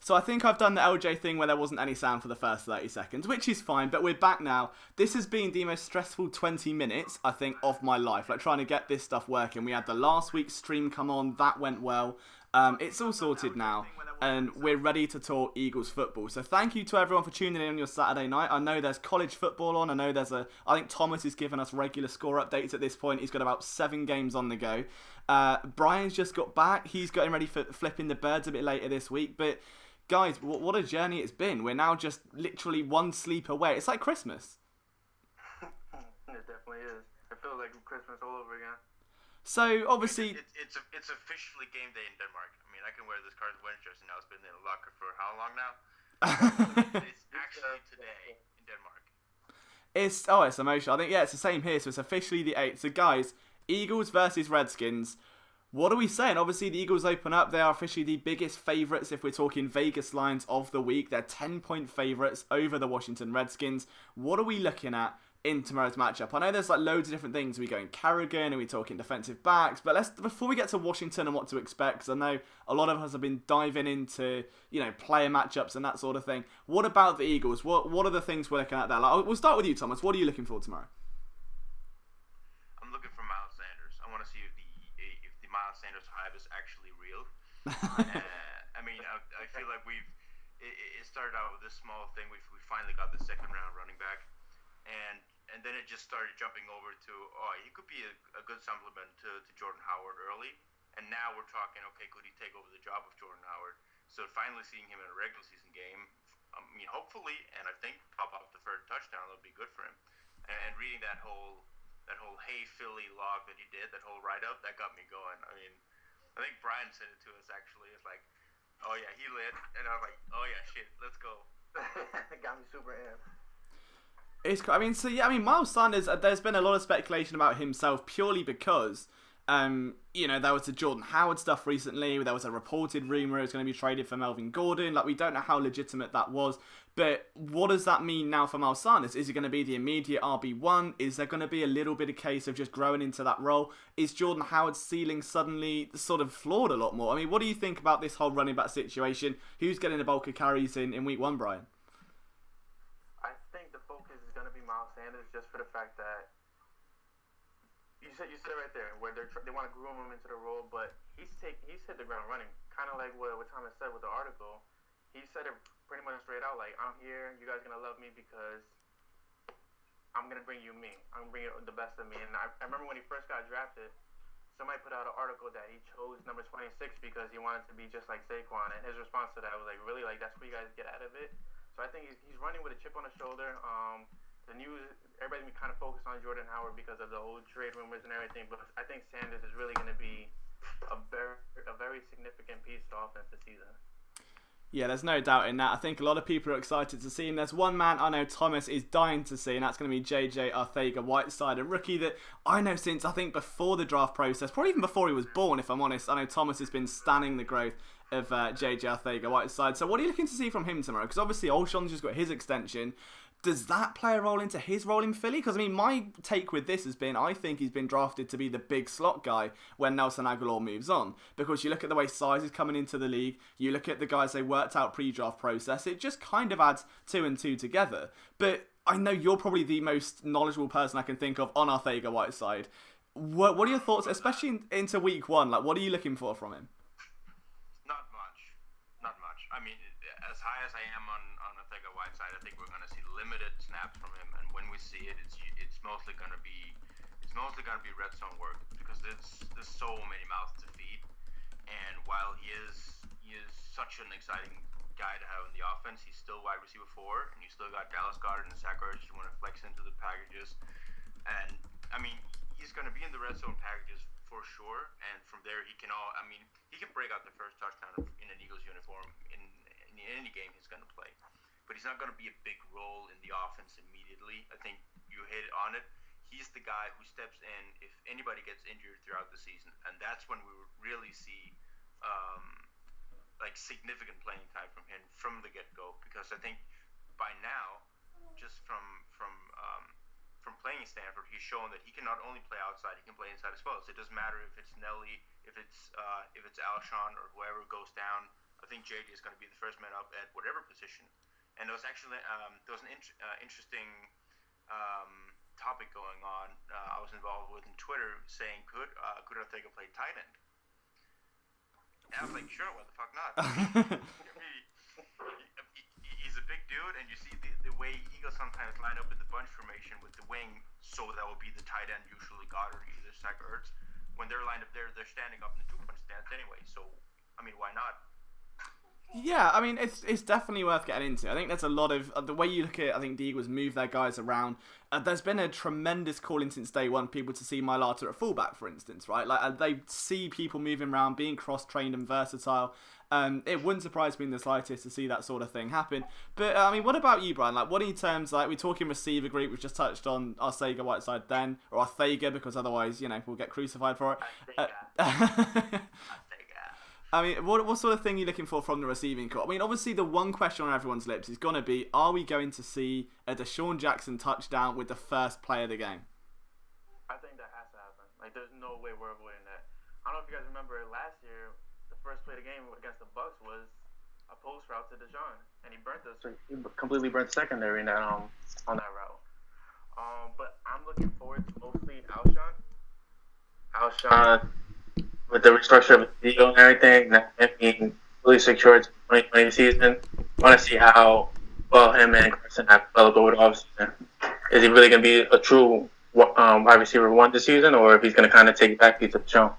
So I think I've done the LJ thing where there wasn't any sound for the first 30 seconds, which is fine, but we're back now. This has been the most stressful 20 minutes, I think, of my life. Like, trying to get this stuff working. We had the last week's stream come on. That went well. It's all sorted now, and we're ready to talk Eagles football. So thank you to everyone for tuning in on your Saturday night. I know there's college football on. I think Thomas is giving us regular score updates at this point. He's got about 7 games on the go. Brian's just got back. He's getting ready for flipping the birds a bit later this week. But guys, what a journey it's been. We're now just literally one sleep away. It's like Christmas. It definitely is. It feels like Christmas all over again. So obviously, it's officially game day in Denmark. I mean, I can wear this Carson Wentz jersey now. It's been in the locker for how long now? It's actually today in Denmark. It's emotional. I think it's the same here. So it's officially the 8th. So guys, Eagles versus Redskins. What are we saying? Obviously, the Eagles open up. They are officially the biggest favourites if we're talking Vegas lines of the week. They're 10-point favourites over the Washington Redskins. What are we looking at in tomorrow's matchup? I know there's like loads of different things. We go in Carrigan and we talking defensive backs, but before we get to Washington and what to expect, because I know a lot of us have been diving into player matchups and that sort of thing. What about the Eagles? What are the things we're looking at there? Like, we'll start with you, Thomas. What are you looking for tomorrow? I'm looking for Miles Sanders. I want to see if the Miles Sanders hype is actually real. I mean, I feel like it started out with this small thing. We finally got the second round running back, and then it just started jumping over to, he could be a good supplement to Jordan Howard early. And now we're talking, okay, could he take over the job of Jordan Howard? So finally seeing him in a regular season game, I mean, hopefully, and I think pop up the third touchdown, that'll be good for him. And reading that whole Hey Philly log that he did, that whole write-up, that got me going. I mean, I think Brian sent it to us, actually. It's like, oh, yeah, he lit. And I was like, oh, yeah, shit, let's go. It got me super amped. Miles Sanders, there's been a lot of speculation about himself purely because, there was the Jordan Howard stuff recently. There was a reported rumor he was going to be traded for Melvin Gordon. Like, we don't know how legitimate that was. But what does that mean now for Miles Sanders? Is he going to be the immediate RB1? Is there going to be a little bit of case of just growing into that role? Is Jordan Howard's ceiling suddenly sort of flawed a lot more? I mean, what do you think about this whole running back situation? Who's getting the bulk of carries in week 1, Brian? I think the focus is going to be Miles Sanders just for the fact that you said it right there, where they want to groom him into the role, but he's hit the ground running, kind of like what Thomas said with the article. He said it pretty much straight out, like, I'm here, you guys are going to love me because I'm going to bring you me. I'm going to bring you the best of me. And I remember when he first got drafted, somebody put out an article that he chose number 26 because he wanted to be just like Saquon. And his response to that was like, really? Like, that's what you guys get out of it? So I think he's running with a chip on his shoulder. The news, everybody's been kind of focused on Jordan Howard because of the old trade rumors and everything. But I think Sanders is really going to be a very significant piece to offense this season. Yeah, there's no doubt in that. I think a lot of people are excited to see him. There's one man I know Thomas is dying to see, and that's going to be JJ Arcega-Whiteside, a rookie that I know since, I think, before the draft process, probably even before he was born, if I'm honest. I know Thomas has been stunning the growth of JJ Arcega-Whiteside. So what are you looking to see from him tomorrow? Because obviously Olshon's just got his extension. Does that play a role into his role in Philly? Because, I mean, my take with this has been, I think he's been drafted to be the big slot guy when Nelson Aguilar moves on. Because you look at the way Size is coming into the league, you look at the guys they worked out pre-draft process, it just kind of adds 2 and 2 together. But I know you're probably the most knowledgeable person I can think of on Arcega-Whiteside. What are your thoughts, especially into week 1? Like, what are you looking for from him? Not much. I mean, as high as I am on Arcega-Whiteside, I think we're going to see limited snaps from him, and when we see it, it's mostly going to be red zone work because there's so many mouths to feed. And while he is such an exciting guy to have in the offense, he's still wide receiver 4, and you still got Dallas Goedert and Zach Ertz you want to flex into the packages. And I mean, he's going to be in the red zone packages for sure, and from there he can break out the first touchdown in an Eagles uniform in any game he's going to play. But he's not going to be a big role in the offense immediately. I think you hit on it. He's the guy who steps in if anybody gets injured throughout the season, and that's when we really see significant playing time from him from the get-go. Because I think by now, just from playing Stanford, he's shown that he can not only play outside, he can play inside as well. So it doesn't matter if it's Nelly, if it's Alshon or whoever goes down I think JD is going to be the first man up at whatever position. And there was actually there was an interesting topic going on. I was involved with in Twitter saying could Ortega play tight end? And I was like, sure, what the fuck not? He's a big dude, and you see the way Eagles sometimes line up in the bunch formation with the wing, so that will be the tight end, usually Goddard, either Zach Ertz. When they're lined up there, they're standing up in the two-punch stance anyway, so, I mean, why not? Yeah, I mean, it's definitely worth getting into. I think there's a lot of, the way you look at it, I think the Eagles move their guys around. There's been a tremendous calling since day one, people to see Mailata at fullback, for instance, right? Like, they see people moving around, being cross-trained and versatile. It wouldn't surprise me in the slightest to see that sort of thing happen. But, I mean, what about you, Brian? Like, what in terms, like, we're talking receiver group, we've just touched on Arcega-Whiteside then, or Arthega, because otherwise, you know, we'll get crucified for it. I mean, what sort of thing are you looking for from the receiving corps? I mean, obviously, the one question on everyone's lips is going to be, are we going to see a Deshaun Jackson touchdown with the first play of the game? I think that has to happen. Like, there's no way we're avoiding that. I don't know if you guys remember last year, the first play of the game against the Bucs was a post route to Deshaun, and he burnt us. He completely burnt secondary in that, on that route. But I'm looking forward to mostly Alshon. With the restructure of the deal and everything, that him being fully secured to the 2020 season, I want to see how well him and Carson have developed over the offseason. Is he really going to be a true wide receiver one this season, or if he's going to kind of take it back to the show?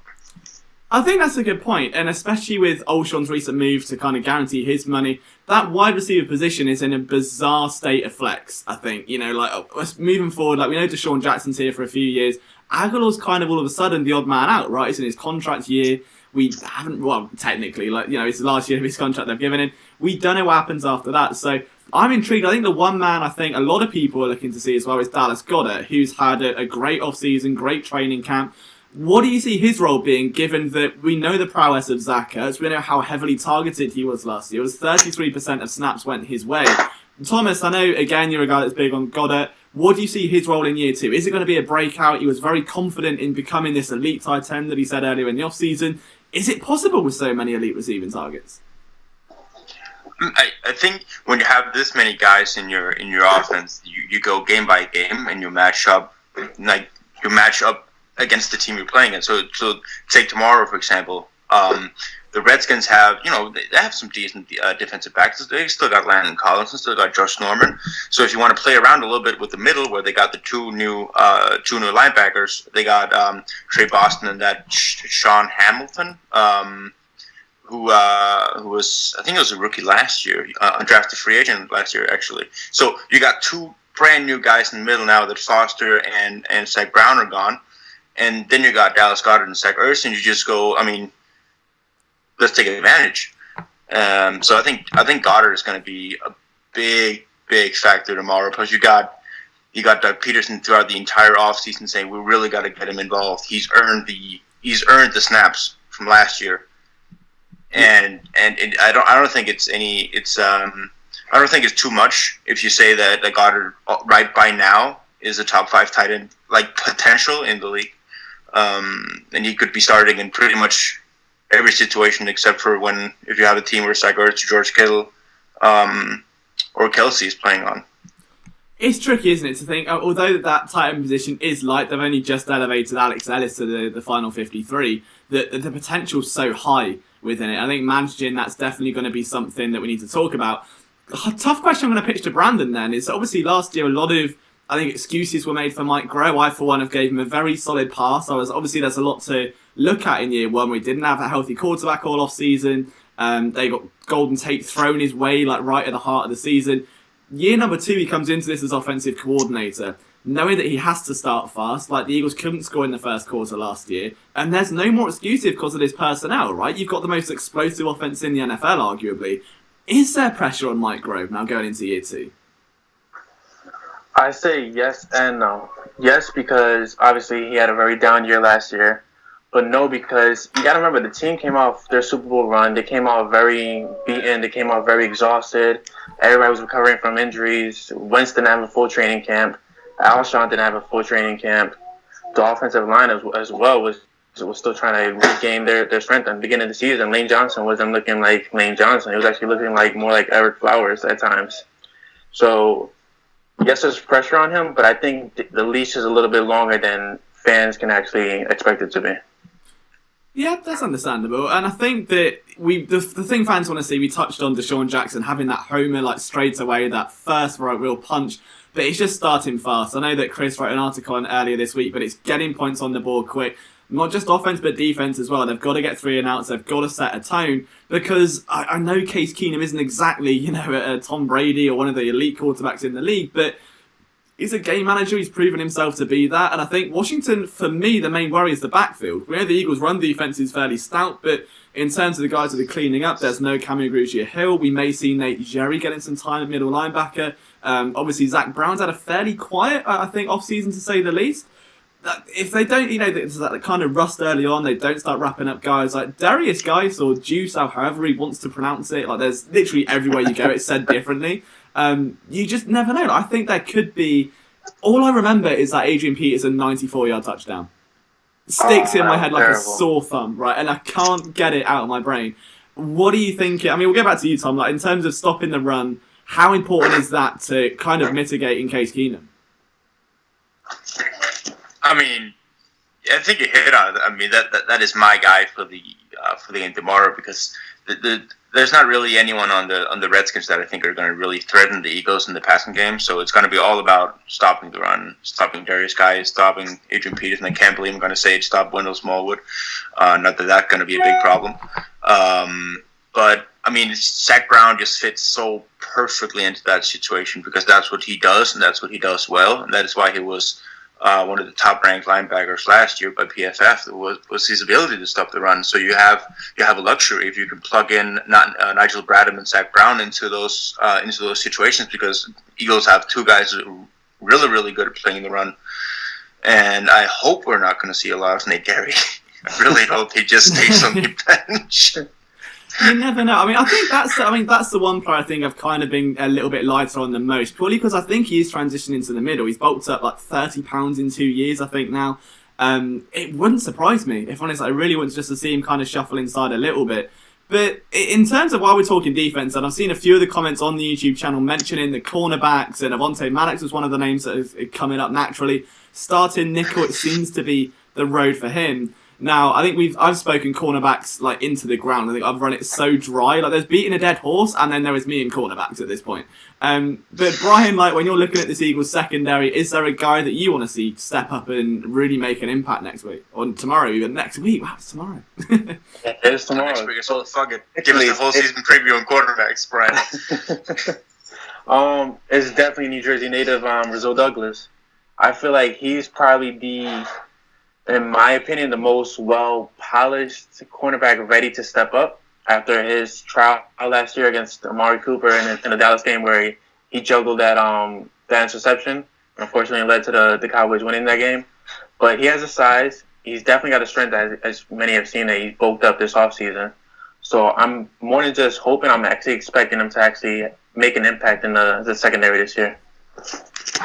I think that's a good point, and especially with Olshon's recent move to kind of guarantee his money, that wide receiver position is in a bizarre state of flex, I think. You know, like, moving forward, like, we know Deshaun Jackson's here for a few years. Aguilar's kind of all of a sudden the odd man out, right? It's in his contract year. We haven't, well, technically, like, you know, it's the last year of his contract they've given him. We don't know what happens after that. So I'm intrigued. I think the one man I think a lot of people are looking to see as well is Dallas Goedert, who's had a great offseason, great training camp. What do you see his role being, given that we know the prowess of Zach Ertz, we know how heavily targeted he was last year. It was 33% of snaps went his way. Thomas, I know, again, you're a guy that's big on Goddard. What do you see his role in year two? Is it going to be a breakout? He was very confident in becoming this elite tight end that he said earlier in the offseason. Is it possible with so many elite receiving targets? I think when you have this many guys in your offense, you go game by game and you match up against the team you're playing against. So take tomorrow, for example. The Redskins have, they have some decent defensive backs. They still got Landon Collins and still got Josh Norman. So if you want to play around a little bit with the middle, where they got the two new linebackers, they got Trey Boston and that Sean Hamilton, who was, I think it was a rookie last year, undrafted free agent last year actually. So you got two brand new guys in the middle now that Foster and Zach Brown are gone, and then you got Dallas Goedert and Zach Ertz, and you just go, let's take advantage. So I think Goddard is going to be a big factor tomorrow. Plus you got Doug Peterson throughout the entire offseason saying we really got to get him involved. He's earned the snaps from last year, and I don't think I don't think it's too much if you say that Goddard right by now is a top 5 tight end potential in the league, and he could be starting in pretty much every situation except for if you have a team where Zach Ertz, George Kittle, or Kelsey is playing on. It's tricky, isn't it, to think, although that tight end position is light, they've only just elevated Alex Ellis to the final 53, that the potential's so high within it. I think managing that's definitely going to be something that we need to talk about. A tough question I'm going to pitch to Brandon then is, obviously last year a lot of, I think, excuses were made for Mike Groh. I, for one, have gave him a very solid pass. Obviously there's a lot to look at in year one. We didn't have a healthy quarterback all off season. They got golden tape thrown his way right at the heart of the season. Year number 2, he comes into this as offensive coordinator, knowing that he has to start fast. Like, the Eagles couldn't score in the first quarter last year, and there's no more excuses because of his personnel, right? You've got the most explosive offense in the NFL, arguably. Is there pressure on Mike Grove now going into year 2? I say yes and no. Yes, because obviously he had a very down year last year. But no, because you got to remember, the team came off their Super Bowl run. They came out very beaten. They came out very exhausted. Everybody was recovering from injuries. Wentz didn't have a full training camp. Alshon didn't have a full training camp. The offensive line as well was was still trying to regain their strength at the beginning of the season. Lane Johnson wasn't looking like Lane Johnson. He was actually looking like more like Eric Flowers at times. So, yes, there's pressure on him, but I think the leash is a little bit longer than fans can actually expect it to be. Yeah, that's understandable. And I think that the thing fans want to see, we touched on Deshaun Jackson having that homer like straight away, that first real punch, but it's just starting fast. I know that Chris wrote an article on earlier this week, but it's getting points on the board quick. Not just offense, but defense as well. They've got to get 3 and outs. They've got to set a tone, because I know Case Keenum isn't exactly, a Tom Brady or one of the elite quarterbacks in the league, but he's a game manager. He's proven himself to be that. And I think Washington, for me, the main worry is the backfield. We know the Eagles' run defense is fairly stout, but in terms of the guys that are cleaning up, there's no Cameron Grugier-Hill. We may see Nate Jerry getting some time at middle linebacker. Obviously, Zach Brown's had a fairly quiet, I think, off-season to say the least. If they don't, there's that kind of rust early on, they don't start wrapping up guys like Darius Geis or Juice, however he wants to pronounce it. Like, there's literally everywhere you go, it's said differently. You just never know. I think there could be. All I remember is that Adrian Peterson 94-yard touchdown sticks in my head like a sore thumb, right? And I can't get it out of my brain. What do you think? I mean, we'll go back to you, Tom. Like, in terms of stopping the run, how important is that to kind of mitigate in Case Keenum? I mean, I think you hit on it. I mean, that is my guy for the game tomorrow, because there's not really anyone on the Redskins that I think are going to really threaten the Eagles in the passing game. So it's going to be all about stopping the run, stopping Darius Geis, stopping Adrian Peterson. I can't believe I'm going to say it, stop Wendell Smallwood. Not that that's going to be a big problem. But, I mean, Zach Brown just fits so perfectly into that situation, because that's what he does, and that's what he does well. And that is why he was one of the top-ranked linebackers last year by PFF. Was his ability to stop the run. So you have a luxury if you can plug in Nigel Bradham and Zach Brown into those situations, because Eagles have 2 guys that are really, really good at playing the run. And I hope we're not going to see a lot of Nate Gary. I really hope he just stays on the bench. You never know. I mean, I think that's the one player I think I've kind of been a little bit lighter on the most, purely because I think he is transitioning to the middle. He's bulked up like 30 pounds in 2 years, I think now. It wouldn't surprise me, if honest. I really want just to see him kind of shuffle inside a little bit. But in terms of while we're talking defense, and I've seen a few of the comments on the YouTube channel mentioning the cornerbacks, and Avonte Maddox was one of the names that is coming up naturally. Starting nickel, it seems to be the road for him. Now, I think I've spoken cornerbacks like into the ground. I think I've run it so dry. Like, there's beating a dead horse, and then there is me and cornerbacks at this point. But Brian, like, when you're looking at this Eagles secondary, is there a guy that you want to see step up and really make an impact next week? Or tomorrow, even next week? Wow, it's tomorrow. It is tomorrow. Next week, so fuck it. Give us the whole season preview on quarterbacks, Brian. It's definitely New Jersey native Rizzo Douglas. I feel like he's probably in my opinion, the most well-polished cornerback ready to step up after his trial last year against Amari Cooper in the Dallas game, where he juggled that interception. Unfortunately, it led to the Cowboys winning that game. But he has a size. He's definitely got a strength, as many have seen, that he's bulked up this offseason. So I'm more than just hoping, I'm actually expecting him to actually make an impact in the secondary this year.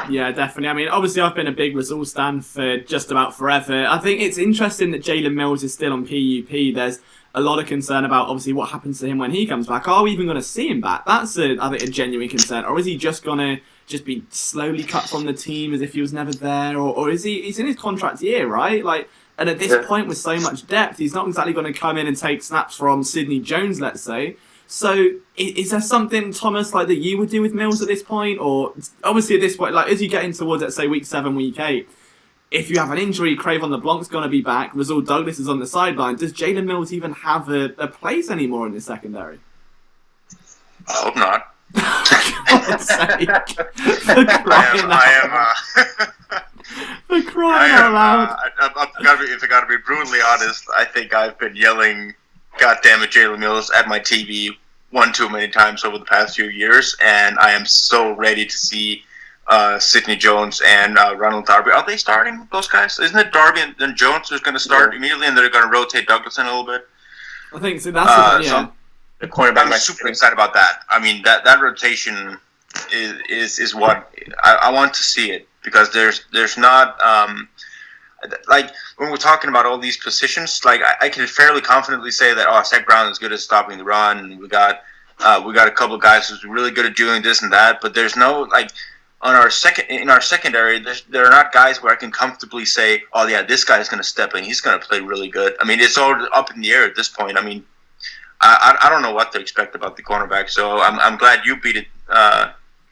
Yeah, definitely. I mean, obviously, I've been a big Rasul stan for just about forever. I think it's interesting that Jalen Mills is still on PUP. There's a lot of concern about, obviously, what happens to him when he comes back. Are we even going to see him back? That's, I think, a genuine concern. Or is he just going to be slowly cut from the team as if he was never there? Or is he's in his contract year, right? Like, and at this point, with so much depth, he's not exactly going to come in and take snaps from Sidney Jones, let's say. So, is there something, Thomas, like that you would do with Mills at this point? Or, obviously at this point, like, as you get in towards, let's say, week 7, week 8, if you have an injury, Cravon LeBlanc's going to be back, Rasul Douglas is on the sideline, does Jalen Mills even have a place anymore in the secondary? I hope not. For God's sake. For crying out loud. For crying out loud. If I got to be brutally honest, I think I've been yelling, "God damn it, Jalen Mills," at my TV one too many times over the past few years, and I am so ready to see Sidney Jones and Ronald Darby. Are they starting, those guys? Isn't it Darby and then Jones who's going to start immediately, and they're going to rotate Douglas in a little bit? I think so. That's So the cornerback. I'm super excited about that. I mean, that rotation is what I want to see it, because there's not. like when we're talking about all these positions, like I can fairly confidently say that Zach Brown is good at stopping the run, and we got a couple of guys who's really good at doing this and that, but there's no like in our secondary, there are not guys where I can comfortably say, oh yeah, this guy is going to step in, he's going to play really good. I mean, it's all up in the air at this point. I mean, I don't know what to expect about the cornerback, so I'm glad you beat it.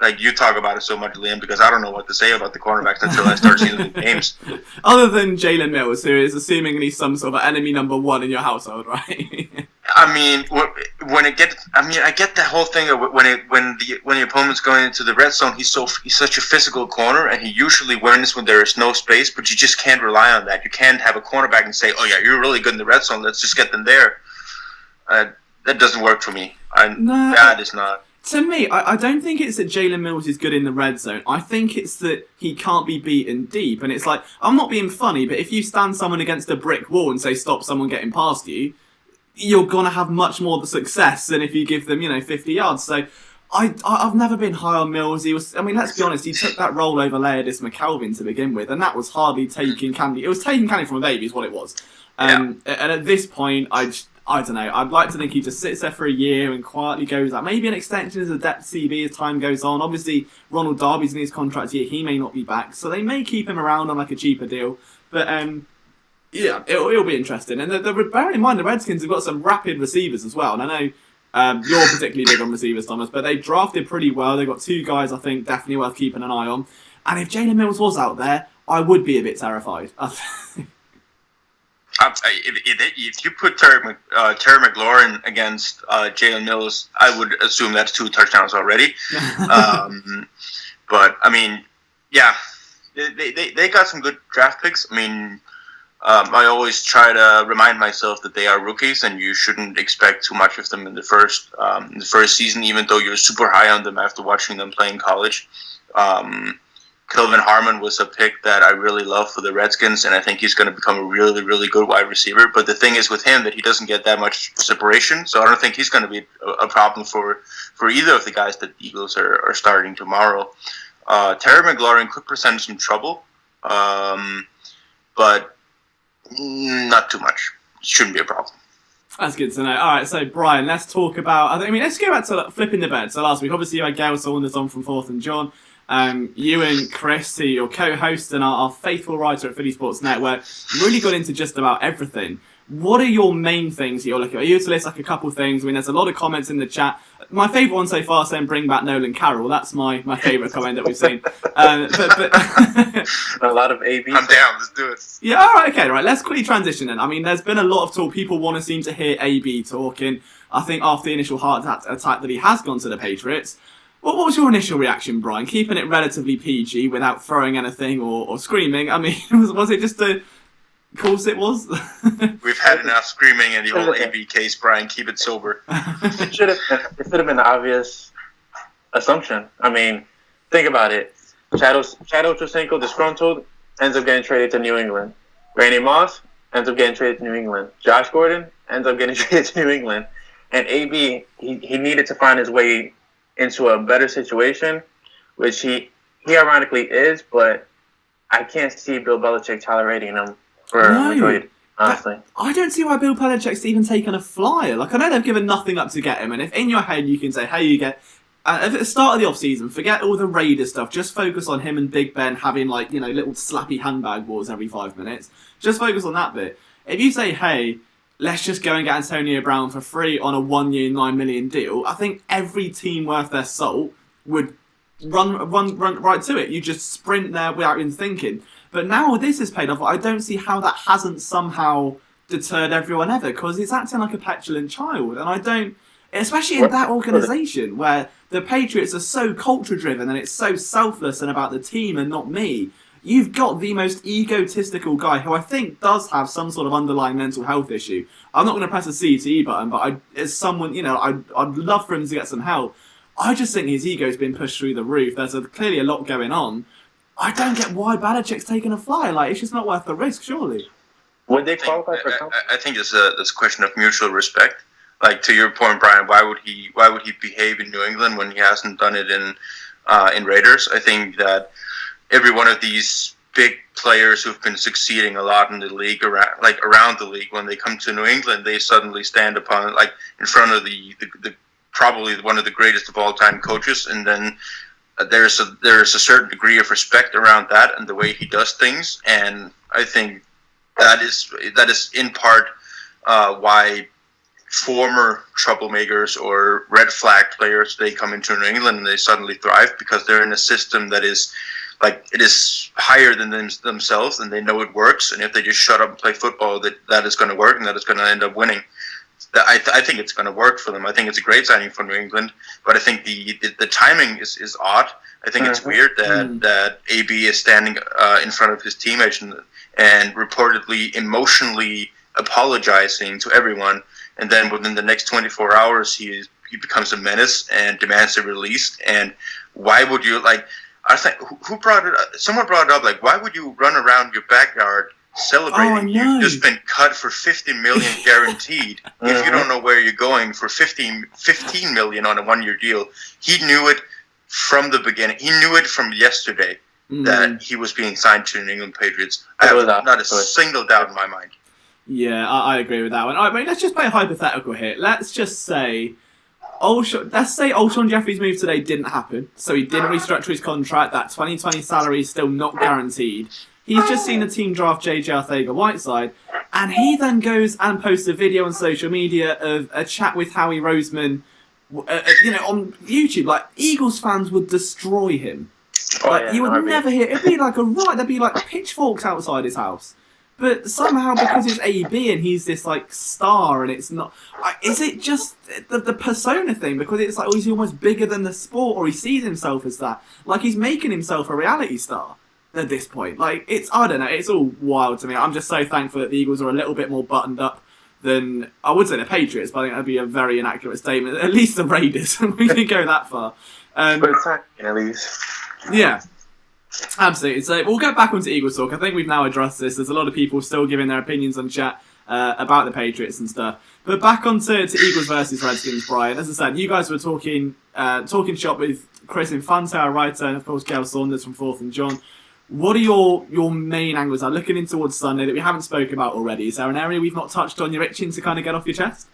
Like you talk about it so much, Liam, because I don't know what to say about the cornerbacks until I start seeing the games. Other than Jalen Mills, who is seemingly some sort of enemy number one in your household, right? I mean, I get the whole thing of when the opponent's going into the red zone, he's such a physical corner, and he usually wins when there is no space. But you just can't rely on that. You can't have a cornerback and say, "Oh yeah, you're really good in the red zone. Let's just get them there." That doesn't work for me. No. That is not. To me, I don't think it's that Jalen Mills is good in the red zone. I think it's that he can't be beaten deep. And it's like, I'm not being funny, but if you stand someone against a brick wall and say, stop someone getting past you, you're going to have much more success than if you give them, 50 yards. So I've never been high on Mills. Let's be honest, he took that role over Laerdis McKelvin to begin with, and that was hardly taking candy. It was taking candy from a baby is what it was. And at this point, I don't know. I'd like to think he just sits there for a year and quietly goes out. Maybe an extension as a depth CB as time goes on. Obviously, Ronald Darby's in his contract year. He may not be back. So they may keep him around on like a cheaper deal. But it'll be interesting. And bearing in mind, the Redskins have got some rapid receivers as well. And I know you're particularly big on receivers, Thomas, but they drafted pretty well. They've got two guys I think definitely worth keeping an eye on. And if Jalen Mills was out there, I would be a bit terrified. If you put Terry McLaurin against Jalen Mills, I would assume that's 2 touchdowns already. But I mean, yeah, they got some good draft picks. I mean, I always try to remind myself that they are rookies, and you shouldn't expect too much of them in the first season, even though you're super high on them after watching them play in college. Kelvin Harmon was a pick that I really love for the Redskins, and I think he's going to become a really, really good wide receiver. But the thing is with him that he doesn't get that much separation, so I don't think he's going to be a problem for either of the guys that the Eagles are starting tomorrow. Terry McLaurin could present some trouble, but not too much. Shouldn't be a problem. That's good to know. All right, so Brian, let's talk about. Let's go back to flipping the bed. So last week, obviously, you had Gail Saunders on from 4th and John. You and Chris, your co-host and our faithful writer at Philly Sports Network, really got into just about everything. What are your main things that you're looking at? Are you to list like a couple things? There's a lot of comments in the chat. My favourite one so far saying bring back Nolan Carroll. That's my favourite comment that we've seen. But a lot of AB. I'm down. Let's do it. Yeah, all right, okay, right. Let's quickly transition then. There's been a lot of talk. People want to seem to hear AB talking. I think after the initial heart attack that he has gone to the Patriots. What was your initial reaction, Brian? Keeping it relatively PG without throwing anything or screaming. Was it just a... Of course it was. We've had enough screaming in the whole AB case, Brian. Keep it sober. It should have been the obvious assumption. Think about it. Chad Ochocinco, disgruntled, ends up getting traded to New England. Randy Moss ends up getting traded to New England. Josh Gordon ends up getting traded to New England. And AB, he needed to find his way into a better situation, which he ironically is, but I can't see Bill Belichick tolerating him for Detroit, honestly. I don't see why Bill Belichick's even taken a flyer. I know they've given nothing up to get him, and if in your head you can say, hey, you get... at the start of the off-season, forget all the Raider stuff, just focus on him and Big Ben having, little slappy handbag wars every 5 minutes. Just focus on that bit. If you say, hey... let's just go and get Antonio Brown for free on a 1-year, $9 million deal, I think every team worth their salt would run right to it. You just sprint there without even thinking. But now this is paid off, I don't see how that hasn't somehow deterred everyone ever, because he's acting like a petulant child. And I don't, especially in that organisation where the Patriots are so culture-driven and it's so selfless and about the team and not me. You've got the most egotistical guy who I think does have some sort of underlying mental health issue. I'm not going to press a CTE button, but as someone, I'd love for him to get some help. I just think his ego's been pushed through the roof. There's clearly a lot going on. I don't get why Belichick's taking a flyer. It's just not worth the risk, surely. Would they qualify for something? I think it's a question of mutual respect. To your point, Brian, why would he behave in New England when he hasn't done it in Raiders? I think that every one of these big players who've been succeeding a lot in the league, around the league, when they come to New England, they suddenly stand upon in front of the probably one of the greatest of all time coaches, and then there's a certain degree of respect around that and the way he does things, and I think that is in part why former troublemakers or red flag players, they come into New England and they suddenly thrive, because they're in a system that is it is higher than themselves, and they know it works, and if they just shut up and play football, that is going to work, and that is going to end up winning. I think it's going to work for them. I think it's a great signing for New England, but I think the timing is odd. I think it's weird that AB is standing in front of his teammates and reportedly emotionally apologizing to everyone, and then within the next 24 hours he becomes a menace and demands a release. And why would you I think who brought it up? Someone brought it up, why would you run around your backyard celebrating you've just been cut for $50 million guaranteed if you don't know where you're going for $15 million on a 1-year deal? He knew it from the beginning. He knew it from yesterday that he was being signed to the New England Patriots. I have not a single doubt in my mind. Yeah, I agree with that one. All right, let's just play a hypothetical here. Let's just say Alshon Jeffrey's move today didn't happen, so he didn't restructure his contract. That 2020 salary is still not guaranteed. He's just seen the team draft J.J. Arcega-Whiteside, and he then goes and posts a video on social media of a chat with Howie Roseman, on YouTube. Eagles fans would destroy him. You would never hear. It'd be there'd be pitchforks outside his house. But somehow, because it's AB and he's this star, and it's not. Is it just the persona thing? Because it's he's almost bigger than the sport, or he sees himself as that. He's making himself a reality star at this point. I don't know. It's all wild to me. I'm just so thankful that the Eagles are a little bit more buttoned up than, I would say, the Patriots, but I think that'd be a very inaccurate statement. At least the Raiders. We can go that far. But it's not, at least. Yeah. Absolutely. So we'll get back onto Eagles talk. I think we've now addressed this. There's a lot of people still giving their opinions on chat about the Patriots and stuff. But back onto Eagles versus Redskins, Brian. As I said, you guys were talking shop with Chris Infante, our writer, and of course Gail Saunders from 4th and John. What are your main angles? I'm looking in towards Sunday that we haven't spoken about already. Is there an area we've not touched on you're itching to kind of get off your chest?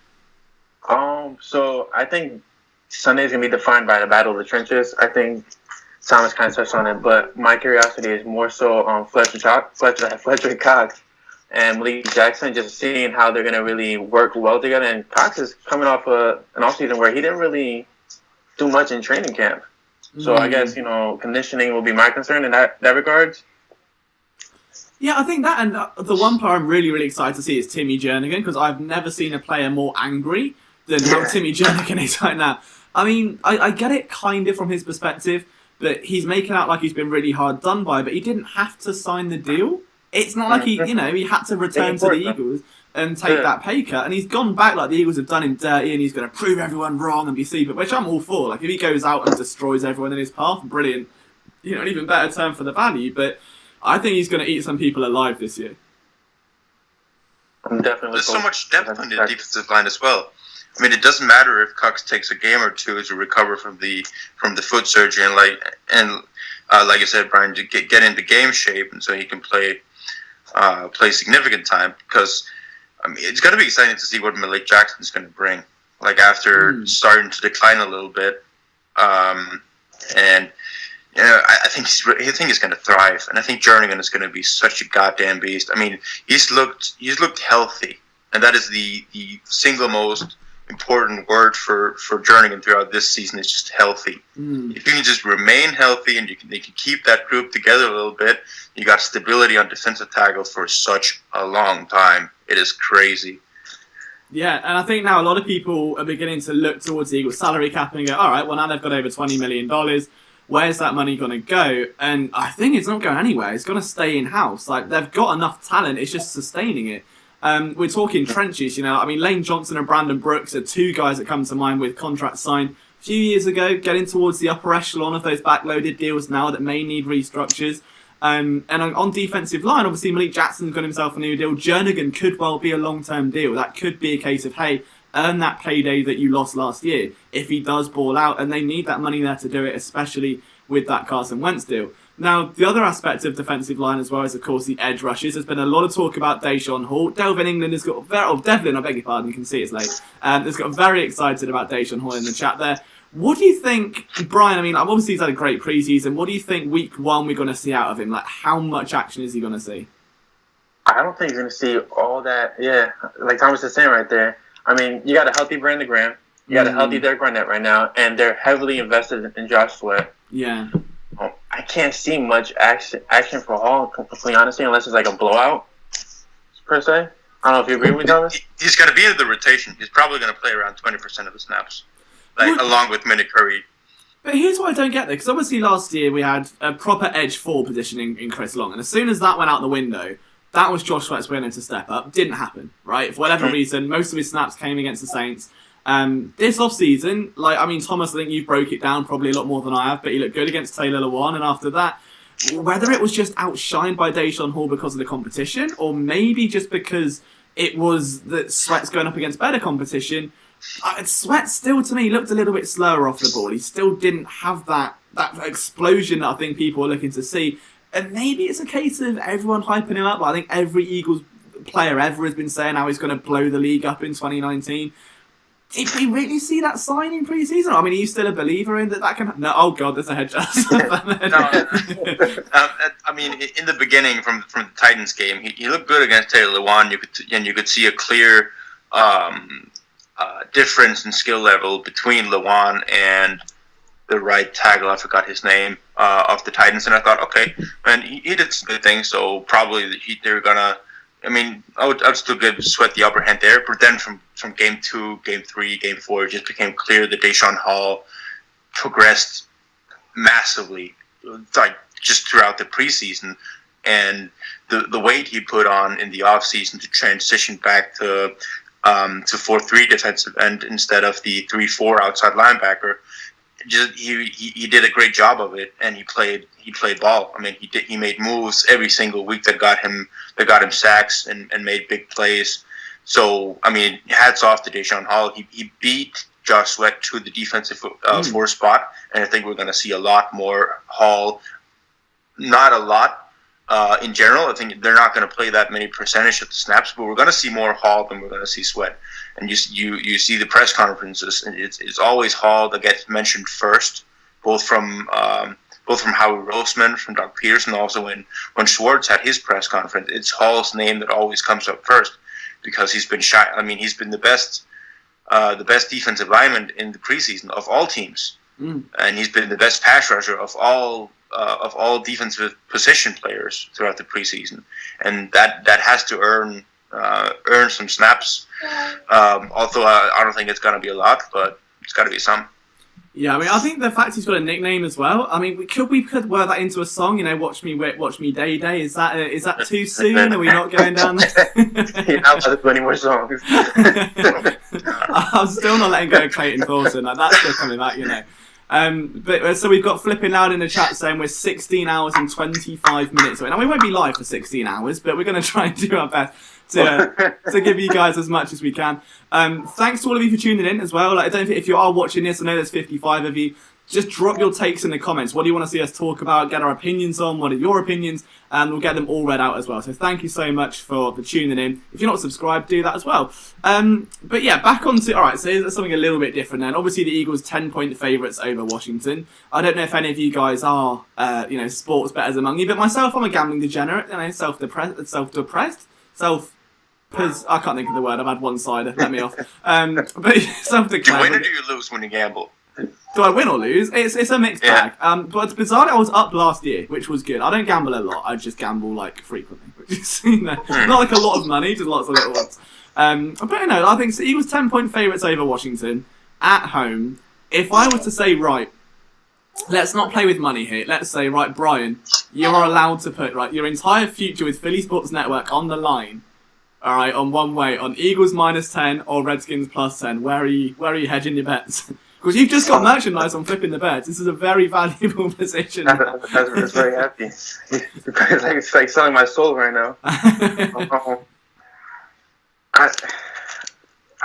So I think Sunday's going to be defined by the battle of the trenches. I think Thomas kind of touched on it, but my curiosity is more so on Fletcher Cox and Malik Jackson, just seeing how they're going to really work well together. And Cox is coming off an offseason where he didn't really do much in training camp. So I guess, conditioning will be my concern in that regards. Yeah, I think that, and the one player I'm really, really excited to see is Timmy Jernigan, because I've never seen a player more angry than how Timmy Jernigan is right now. I mean, I get it kind of from his perspective, but he's making out like he's been really hard done by, but he didn't have to sign the deal. It's not like he had to return to the Eagles and take that pay cut, and he's gone back like the Eagles have done him dirty, and he's going to prove everyone wrong and be stupid, which I'm all for. If he goes out and destroys everyone in his path, brilliant. An even better term for the value, but I think he's going to eat some people alive this year. I'm definitely. There's so much depth on the defensive line as well. I mean, it doesn't matter if Cox takes a game or two to recover from the foot surgery, and like I said, Brian, to get into game shape, and so he can play significant time. Because I mean, it's going to be exciting to see what Malik Jackson's going to bring. After starting to decline a little bit, and I think he's going to thrive, and I think Jernigan is going to be such a goddamn beast. I mean, he's looked healthy, and that is the single most important word for Jernigan throughout this season is just healthy. If you can just remain healthy and they can keep that group together a little bit, you got stability on defensive tackle for such a long time. It is crazy. Yeah, and I think now a lot of people are beginning to look towards the Eagles salary cap and go, all right, well now they've got over $20 million. Where's that money going to go? And I think it's not going anywhere. It's going to stay in-house. They've got enough talent. It's just sustaining it. We're talking trenches, I mean, Lane Johnson and Brandon Brooks are two guys that come to mind with contracts signed a few years ago, getting towards the upper echelon of those backloaded deals now that may need restructures. And on defensive line, obviously Malik Jackson's got himself a new deal. Jernigan could well be a long-term deal. That could be a case of, hey, earn that payday that you lost last year if he does ball out, and they need that money there to do it, especially with that Carson Wentz deal. Now, the other aspect of defensive line as well is, of course, the edge rushes. There's been a lot of talk about Deshaun Hall. Delvin England has got Devlin, I beg your pardon, you can see it's late. Has got very excited about Deshaun Hall in the chat there. What do you think, Brian? I mean, obviously he's had a great preseason. What do you think week 1 we're going to see out of him? Like, how much action is he going to see? I don't think you're going to see all that. Yeah, like Thomas is saying right there. I mean, you got a healthy Brandon Graham. You got a healthy Derek Barnett right now, and they're heavily invested in Josh Sweat. Yeah. I can't see much action for Hall, completely honestly, unless it's like a blowout, per se. I don't know if you agree with Thomas. He's going to be in the rotation. He's probably going to play around 20% of the snaps, along with Minnie Curry. But here's what I don't get there, because obviously last year we had a proper edge 4 positioning in Chris Long, and as soon as that went out the window, that was Josh Sweat's window to step up. Didn't happen, right? For whatever reason, most of his snaps came against the Saints. This offseason, Thomas, I think you broke it down probably a lot more than I have, but he looked good against Taylor Lewan, and after that, whether it was just outshined by Deshaun Hall because of the competition, or maybe just because it was that Sweat's going up against better competition, Sweat still, to me, looked a little bit slower off the ball. He still didn't have that explosion that I think people are looking to see. And maybe it's a case of everyone hyping him up, but I think every Eagles player ever has been saying how he's going to blow the league up in 2019. Did we really see that sign in pre-season? I mean, are you still a believer in that can happen? No, oh God, there's a head just. In the beginning, from the Titans game, he looked good against Taylor Lewan. You could see a clear difference in skill level between Lewan and the right tackle. I forgot his name of the Titans, and I thought, okay, and he did some good things. So probably they're gonna. I would still give Sweat the upper hand there, but then from game 2, game 3, game 4, it just became clear that Deshaun Hall progressed massively, like just throughout the preseason, and the weight he put on in the offseason to transition back to 4-3 defensive end instead of the 3-4 outside linebacker. He did a great job of it, and he played ball. I mean, he made moves every single week that got him sacks and made big plays. So I mean, hats off to Deshaun Hall. He beat Josh Sweat to the defensive 4 spot, and I think we're going to see a lot more Hall. Not a lot in general. I think they're not going to play that many percentage of the snaps, but we're going to see more Hall than we're going to see Sweat. And you see the press conferences, and it's always Hall that gets mentioned first, both from Howie Roseman, from Doug Peterson, also when Schwartz had his press conference, it's Hall's name that always comes up first, because he's been shy. I mean, he's been the best defensive lineman in the preseason of all teams, and he's been the best pass rusher of all defensive position players throughout the preseason, and that has to earn some snaps. Although I don't think it's going to be a lot, but it's got to be some. Yeah, I mean, I think the fact he's got a nickname as well. I mean, we could wear that into a song. Watch me Day Day. Is that too soon? Are we not going down there? You're not allowed to do any more songs. I'm still not letting go of Clayton Thornton. That's still coming back, But so we've got Flipping Loud in the chat saying we're 16 hours and 25 minutes away. Now, we won't be live for 16 hours, but we're going to try and do our best to give you guys as much as we can. Thanks to all of you for tuning in as well. I don't think if you are watching this, I know there's 55 of you. Just drop your takes in the comments. What do you want to see us talk about? Get our opinions on. What are your opinions? And we'll get them all read out as well. So thank you so much for tuning in. If you're not subscribed, do that as well. But yeah, back on to... All right, so here's something a little bit different then. Obviously, the Eagles 10-point favourites over Washington. I don't know if any of you guys are, sports bettors among you. But myself, I'm a gambling degenerate. Self-depressed. I can't think of the word. I've had one-sider. Let me off. But self-declared. Do you win or do you lose when you gamble? Do I win or lose? It's a mixed bag. But bizarrely, I was up last year, which was good. I don't gamble a lot. I just gamble frequently, which is not like a lot of money, just lots of little ones. But I think so. Eagles 10-point favourites over Washington at home. If I was to say, right, let's not play with money here. Let's say, right, Brian, you are allowed to put your entire future with Philly Sports Network on the line. All right, on one way, on Eagles -10 or Redskins +10. Where are you hedging your bets? Because you've just got merchandise on Flipping the Beds. This is a very valuable position. That's very happy. It's like selling my soul right now. I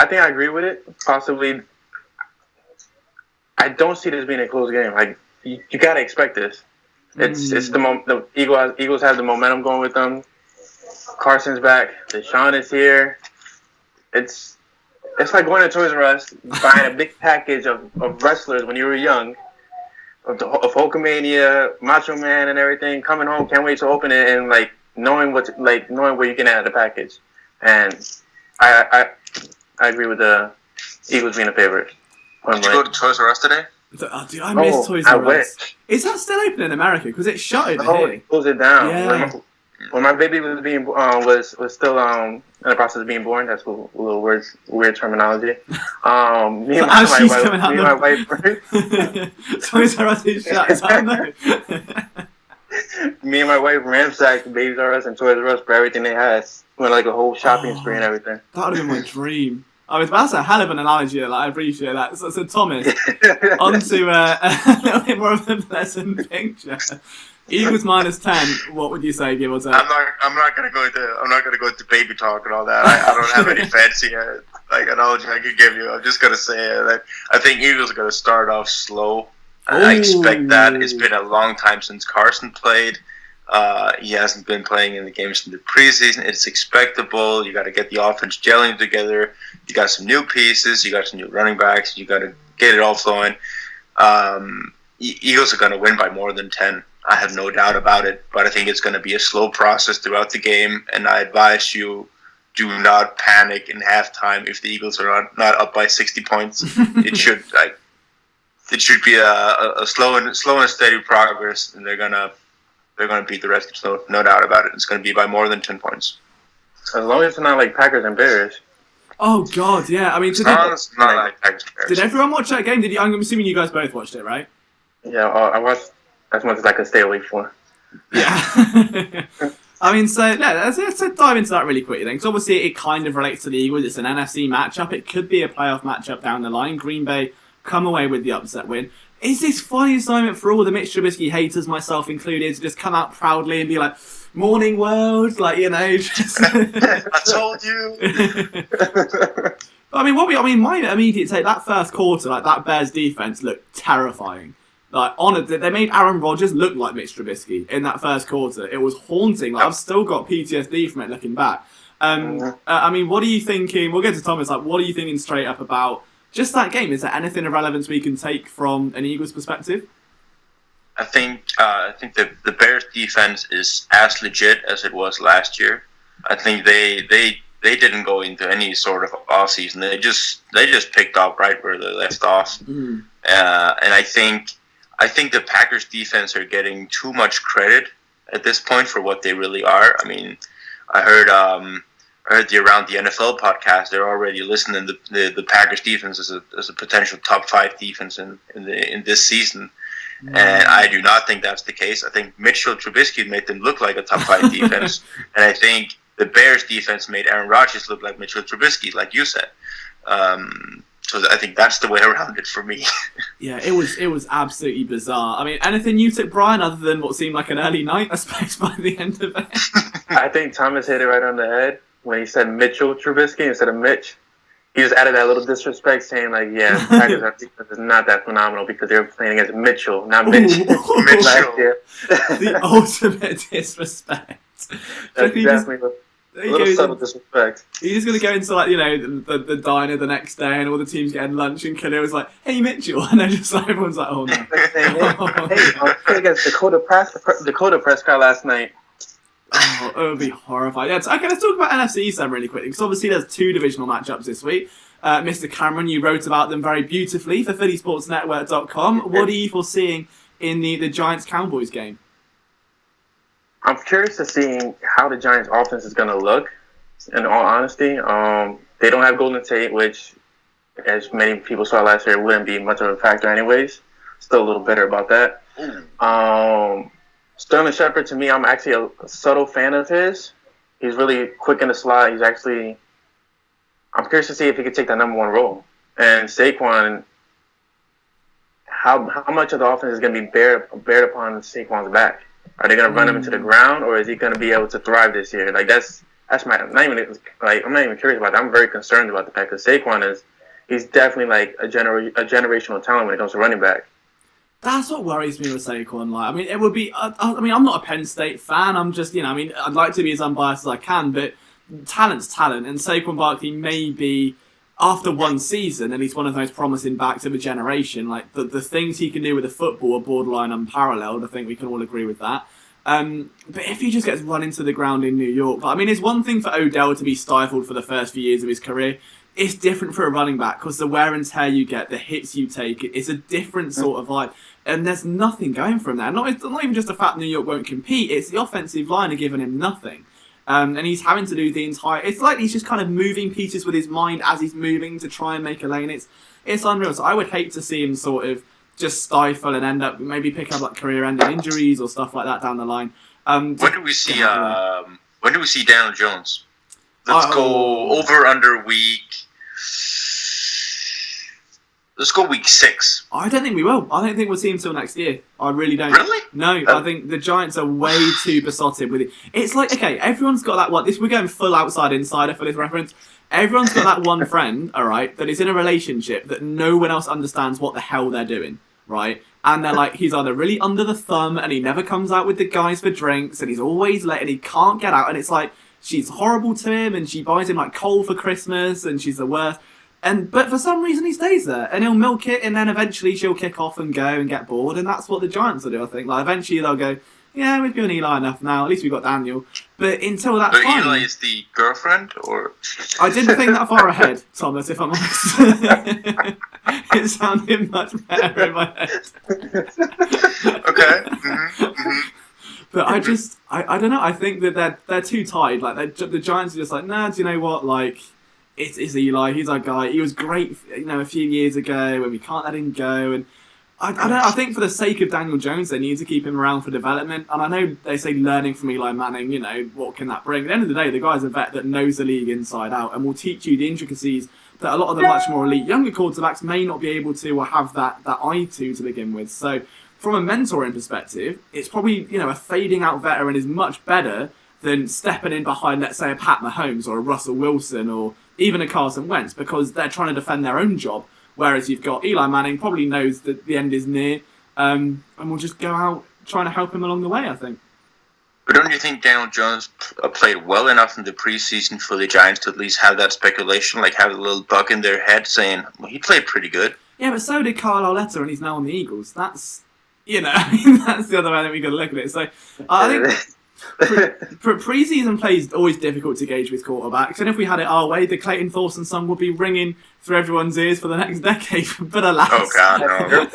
think I agree with it. Possibly. I don't see this being a close game. You got to expect this. It's the Eagles have the momentum going with them. Carson's back. Deshaun is here. It's like going to Toys R Us, buying a big package of wrestlers when you were young, of Hulkamania, Macho Man, and everything. Coming home, can't wait to open it and like knowing where you can add the package. And I agree with the Eagles being a favorite. Did you go to Toys R Us today? Dude, I miss Toys R Us. Wish. Is that still open in America? Because it shut over here. It closed it down. Yeah. When my baby was being was still in the process of being born. That's a little weird terminology. Me and my wife. Toys R Us is shut. Is that no? Me and my wife ransacked Babies R Us and Toys R Us for everything they had. Went like a whole shopping spree and everything. That would have been my dream. I mean, that's a hell of an analogy. Like, I appreciate that. So Thomas, on to a little bit more of a pleasant picture. Eagles -10. What would you say, give or take? I'm not gonna go into baby talk and all that. I don't have any fancy analogy I could give you. I'm just gonna say that I think Eagles are gonna start off slow. I expect that. It's been a long time since Carson played. He hasn't been playing in the games in the preseason. It's expectable. You got to get the offense gelling together. You got some new pieces. You got some new running backs. You got to get it all flowing. Eagles are going to win by more than 10. I have no doubt about it. But I think it's going to be a slow process throughout the game. And I advise you, do not panic in halftime if the Eagles are not up by 60 points. It should be a slow and steady progress, and they're gonna beat the Redskins, no doubt about it. It's gonna be by more than 10 points. As long as it's not like Packers and Bears. Oh God, yeah. I mean, it's not like Packers and Bears. Did everyone watch that game? I'm assuming you guys both watched it, right? Yeah, I watched as much as I could stay awake for. Yeah. I mean, so let's dive into that really quickly then, because obviously it kind of relates to the Eagles. It's an NFC matchup. It could be a playoff matchup down the line. Green Bay come away with the upset win. Is this funny assignment for all the Mitch Trubisky haters, myself included, to just come out proudly and be like, "Morning world," like, you know? Just I told you. I mean, my immediate take, that first quarter, like that Bears defense looked terrifying. Like, they made Aaron Rodgers look like Mitch Trubisky in that first quarter. It was haunting. Like, I've still got PTSD from it looking back. I mean, what are you thinking? We'll get to Thomas. Like, what are you thinking straight up about just that game? Is there anything of relevance we can take from an Eagles perspective? I think the Bears defense is as legit as it was last year. I think they didn't go into any sort of off season. They just picked up right where they left off. And I think the Packers defense are getting too much credit at this point for what they really are. I mean, I heard the Around the NFL podcast. They're already listening to the Packers defense as a potential top 5 defense in this season. And I do not think that's the case. I think Mitchell Trubisky made them look like a top 5 defense, and I think the Bears defense made Aaron Rodgers look like Mitchell Trubisky, like you said. So I think that's the way around it for me. Yeah, it was absolutely bizarre. I mean, anything you took, Brian, other than what seemed like an early night, I suppose, by the end of it? I think Thomas hit it right on the head when he said Mitchell Trubisky instead of Mitch. He just added that little disrespect, saying like, "Yeah, the Packers defense is not that phenomenal because they're playing against Mitchell, not Mitch." Mitchell. The ultimate disrespect. That's exactly a little subtle disrespect. He's just gonna go into, like, you know, the diner the next day, and all the teams getting lunch, and Khalil was like, "Hey Mitchell," and then just like, everyone's like, "Oh no." Hey, against Dakota Prescott last night. Oh, it would be horrifying. Yeah, okay, let's talk about NFC East then really quickly, because obviously there's 2 divisional matchups this week. Mr. Cameron, you wrote about them very beautifully for PhillySportsNetwork.com. What are you foreseeing in the Giants-Cowboys game? I'm curious to see how the Giants' offense is going to look, in all honesty. They don't have Golden Tate, which, as many people saw last year, wouldn't be much of a factor anyways. Still a little bitter about that. Sterling Shepard, to me, I'm actually a subtle fan of his. He's really quick in the slot. I'm curious to see if he could take that number 1 role. And Saquon, how much of the offense is going to be bared upon Saquon's back? Are they going to run him into the ground, or is he going to be able to thrive this year? Like that's I'm not even curious about that. I'm very concerned about the fact that Saquon he's definitely like a generational talent when it comes to running back. That's what worries me with Saquon. Like, I mean, it would be. I mean, I'm not a Penn State fan. I'm just, I mean, I'd like to be as unbiased as I can, but talent's talent, and Saquon Barkley may be, after one season, and he's one of those promising backs of a generation. Like the things he can do with the football are borderline unparalleled. I think we can all agree with that. But if he just gets run into the ground in New York, I mean, it's one thing for Odell to be stifled for the first few years of his career. It's different for a running back because the wear and tear you get, the hits you take, it's a different sort of vibe. And there's nothing going from there. It's not even just the fact New York won't compete, it's the offensive line are giving him nothing. And he's having to do the entire... It's like he's just kind of moving pieces with his mind as he's moving to try and make a lane. It's unreal. So I would hate to see him sort of just stifle and end up maybe pick up like career-ending injuries or stuff like that down the line. When do we see Daniel Jones? Let's go over under week... Let's go week 6. I don't think we will. I don't think we'll see him till next year. I really don't. Really? No, I think the Giants are way too besotted with it. It's like, okay, everyone's got that one. We're going full outside insider for this reference. Everyone's got that one friend, all right, that is in a relationship that no one else understands what the hell they're doing, right? And they're like, he's either really under the thumb and he never comes out with the guys for drinks and he's always late and he can't get out. And it's like, she's horrible to him and she buys him like coal for Christmas and she's the worst. But for some reason he stays there and he'll milk it and then eventually she'll kick off and go and get bored, and that's what the Giants will do, I think. Like eventually they'll go, yeah, we've given Eli enough now, at least we've got Daniel. But until that time... But Eli is the girlfriend, or...? I didn't think that far ahead, Thomas, if I'm honest. It sounded much better in my head. Okay. Mm-hmm. Mm-hmm. But I don't know, I think that they're too tied. Like the Giants are just like, nah, do you know what, like... It's Eli. He's our guy. He was great, a few years ago, and we can't let him go. And I don't know. I think for the sake of Daniel Jones, they need to keep him around for development. And I know they say learning from Eli Manning. What can that bring? At the end of the day, the guy's a vet that knows the league inside out and will teach you the intricacies that a lot of the much more elite younger quarterbacks may not be able to or have that eye to begin with. So, from a mentoring perspective, it's probably a fading out veteran is much better than stepping in behind, let's say, a Pat Mahomes or a Russell Wilson or even a Carson Wentz, because they're trying to defend their own job. Whereas you've got Eli Manning, probably knows that the end is near, and will just go out trying to help him along the way, I think. But don't you think Daniel Jones played well enough in the preseason for the Giants to at least have that speculation, like have a little bug in their head saying, well, he played pretty good? Yeah, but so did Kyle Arletta, and he's now on the Eagles. That's, that's the other way that we got to look at it. So I think... Preseason play is always difficult to gauge with quarterbacks, and if we had it our way, the Clayton Thorson song would be ringing through everyone's ears for the next decade. But alas, oh god, no.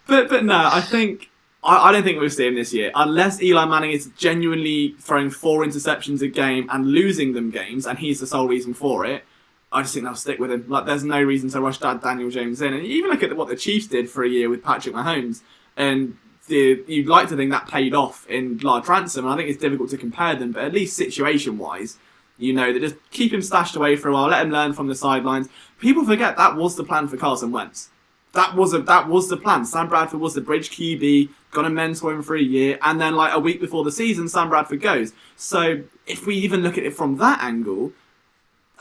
but no, I don't think we'll see him this year unless Eli Manning is genuinely throwing 4 interceptions a game and losing them games, and he's the sole reason for it. I just think they'll stick with him. Like, there's no reason to rush Daniel Jones in, and even look at what the Chiefs did for a year with Patrick Mahomes, and you'd like to think that paid off in large ransom, and I think it's difficult to compare them, but at least situation-wise, they just keep him stashed away for a while, let him learn from the sidelines. People forget that was the plan for Carson Wentz. That was the plan. Sam Bradford was the bridge QB, going to mentor him for a year, and then like a week before the season, Sam Bradford goes. So if we even look at it from that angle,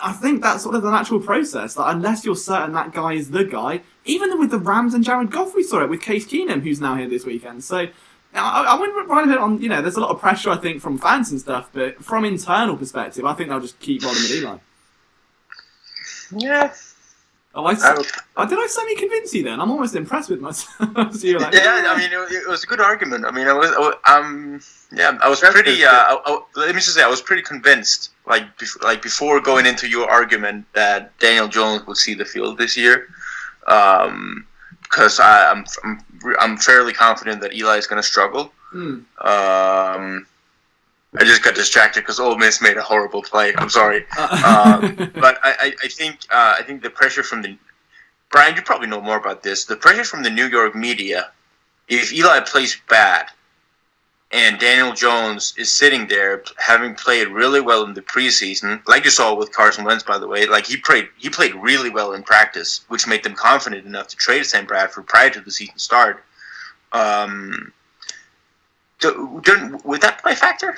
I think that's sort of the natural process. Like, unless you're certain that guy is the guy, even with the Rams and Jared Goff, we saw it with Case Keenum, who's now here this weekend. So I wouldn't write a bit on, there's a lot of pressure, I think, from fans and stuff, but from internal perspective, I think they'll just keep rolling with Eli. Yeah. Oh, did I semi-convince you then? I'm almost impressed with myself. So you're like, yeah, I mean, it was a good argument. I mean, I was pretty. Let me just say, I was pretty convinced, before going into your argument, that Daniel Jones would see the field this year, because I'm fairly confident that Eli is going to struggle. I just got distracted because Ole Miss made a horrible play. I'm sorry, but I think the pressure from the Brian, you probably know more about this. The pressure from the New York media, if Eli plays bad, and Daniel Jones is sitting there having played really well in the preseason, like you saw with Carson Wentz, by the way, like he played really well in practice, which made them confident enough to trade Sam Bradford prior to the season start. Would that play a factor?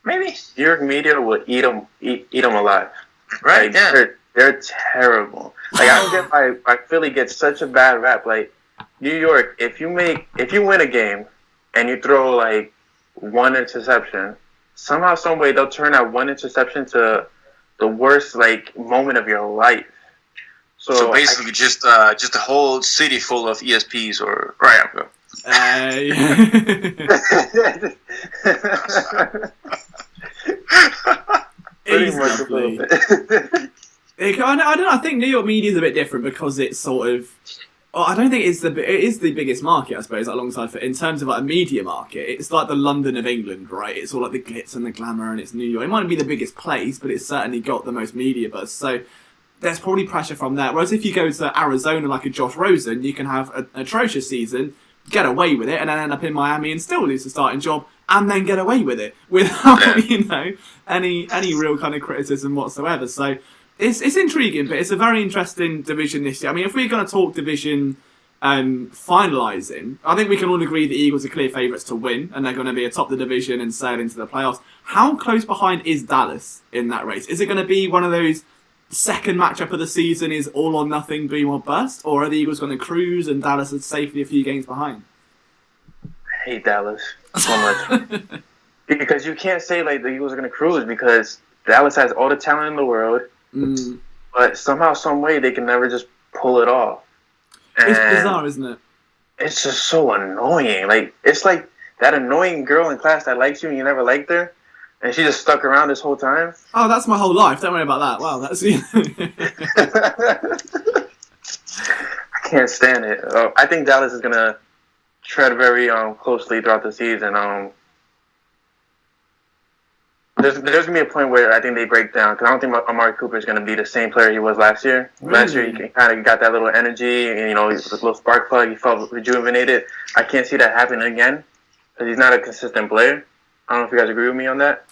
Maybe New York media would eat them alive. Right? Like, yeah, they're terrible. Like I don't get why Philly gets such a bad rap. Like New York, if you win a game and you throw like one interception, somehow, some way they'll turn that one interception to the worst like moment of your life. So basically, just a whole city full of ESPs, or right? Easily. I don't know. I think New York media is a bit different because it's sort of. Well, I don't think it is the biggest market, I suppose, alongside in terms of like a media market. It's like the London of England, right? It's all like the glitz and the glamour, and it's New York. It might not be the biggest place, but it's certainly got the most media buzz. So there's probably pressure from there. Whereas if you go to Arizona like a Josh Rosen, you can have an atrocious season, get away with it, and then end up in Miami and still lose the starting job, and then get away with it without any real kind of criticism whatsoever. So. It's intriguing, but it's a very interesting division this year. I mean, if we're going to talk division finalising, I think we can all agree the Eagles are clear favourites to win, and they're going to be atop the division and sail into the playoffs. How close behind is Dallas in that race? Is it going to be one of those second matchup of the season is all or nothing, boom or bust, or are the Eagles going to cruise and Dallas is safely a few games behind? I hate Dallas so much. Because you can't say like the Eagles are going to cruise because Dallas has all the talent in the world. But somehow, some way, they can never just pull it off. And it's bizarre, isn't it? It's just so annoying. Like it's like that annoying girl in class that likes you and you never liked her, and she just stuck around this whole time. Oh, that's my whole life. Don't worry about that. Wow, that's I can't stand it. I think Dallas is gonna tread very closely throughout the season. There's going to be a point where I think they break down because I don't think Amari Cooper is going to be the same player he was last year. Really? Last year, he kind of got that little energy and, a little spark plug. He felt rejuvenated. I can't see that happening again because he's not a consistent player. I don't know if you guys agree with me on that.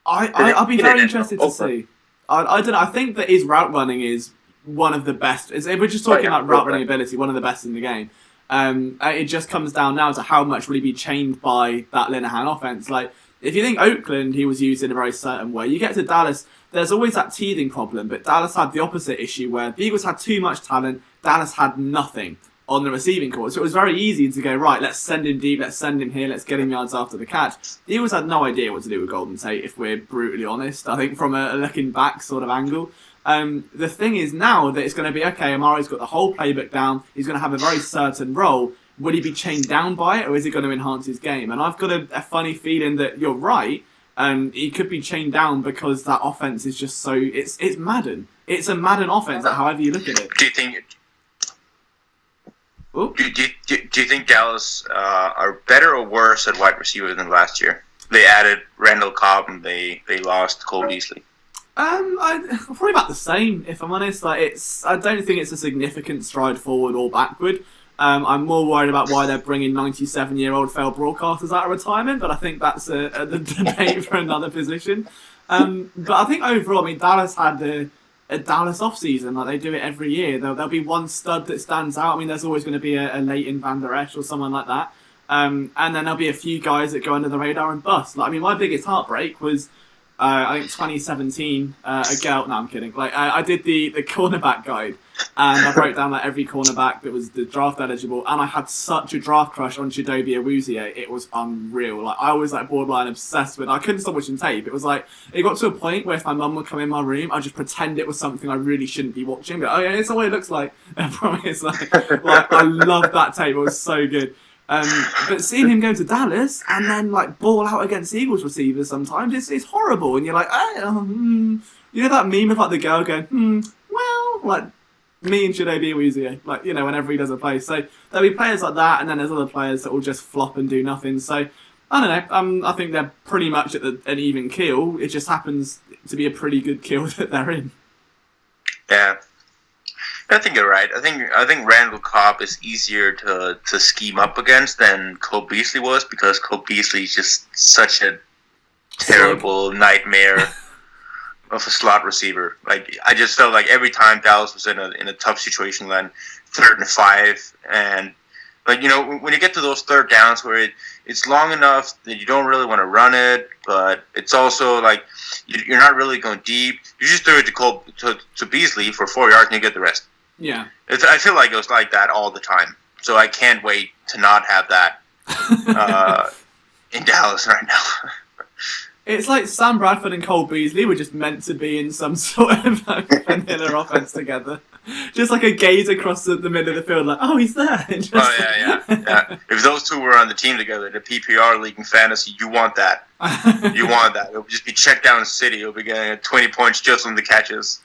I'll be very interested to see. I don't know. I think that his route running is one of the best. If we're just talking about route running ability, one of the best in the game. It just comes down now to how much will he be chained by that Linehan offense. Like, if you think Oakland, he was used in a very certain way. You get to Dallas, there's always that teething problem, but Dallas had the opposite issue where the Eagles had too much talent, Dallas had nothing on the receiving court. So it was very easy to go, right, let's send him deep, let's send him here, let's get him yards after the catch. The Eagles had no idea what to do with Golden Tate, if we're brutally honest, I think from a looking back sort of angle. The thing is now that it's going to be, okay, Amari's got the whole playbook down, he's going to have a very certain role. Will he be chained down by it, or is it going to enhance his game? And I've got a funny feeling that you're right, he could be chained down because that offense is just so... It's Madden. It's a Madden offense, however you look at it. Do you think... Do you think Dallas are better or worse at wide receiver than last year? They added Randall Cobb and they lost Cole Beasley. Probably about the same, if I'm honest. Like I don't think it's a significant stride forward or backward. I'm more worried about why they're bringing 97-year-old failed broadcasters out of retirement, but I think that's a debate for another position. But I think overall, I mean, Dallas had a Dallas off-season. Like, they do it every year. There'll be one stud that stands out. I mean, there's always going to be a Leighton Van Der Esch or someone like that. And then there'll be a few guys that go under the radar and bust. Like, I mean, my biggest heartbreak was... I think 2017, a girl... No, I'm kidding. Like, I did the cornerback guide, and I broke down like every cornerback that was the draft eligible, and I had such a draft crush on Chidobe Awuzie. It was unreal. Like, I was like borderline obsessed with it. I couldn't stop watching tape. It was like, it got to a point where if my mum would come in my room, I'd just pretend it was something I really shouldn't be watching. But, oh yeah, it's the way it looks like. I promise. Like I loved that tape. It was so good. But seeing him go to Dallas and then like ball out against Eagles receivers sometimes, it's horrible. And you're like, you know that meme of like the girl going, well, like me and Chidobe Awuzie, like, you know, whenever he does a play. So there'll be players like that, and then there's other players that will just flop and do nothing. So I don't know. I think they're pretty much at an even keel. It just happens to be a pretty good keel that they're in. Yeah. I think you're right. I think Randall Cobb is easier to scheme up against than Cole Beasley was, because Cole Beasley is just such a terrible nightmare of a slot receiver. Like, I just felt like every time Dallas was in a tough situation, then 3rd and 5, and like, you know, when you get to those third downs where it's long enough that you don't really want to run it, but it's also like you're not really going deep. You just throw it to Beasley for 4 yards and you get the rest. Yeah. I feel like it was like that all the time. So I can't wait to not have that in Dallas right now. It's like Sam Bradford and Cole Beasley were just meant to be in some sort of vanilla offense together. Just like a gaze across the middle of the field, like, oh, he's there. Just... Oh, yeah. If those two were on the team together, the PPR league and fantasy, you want that. You want that. It'll just be check down city. You'll be getting 20 points just on the catches.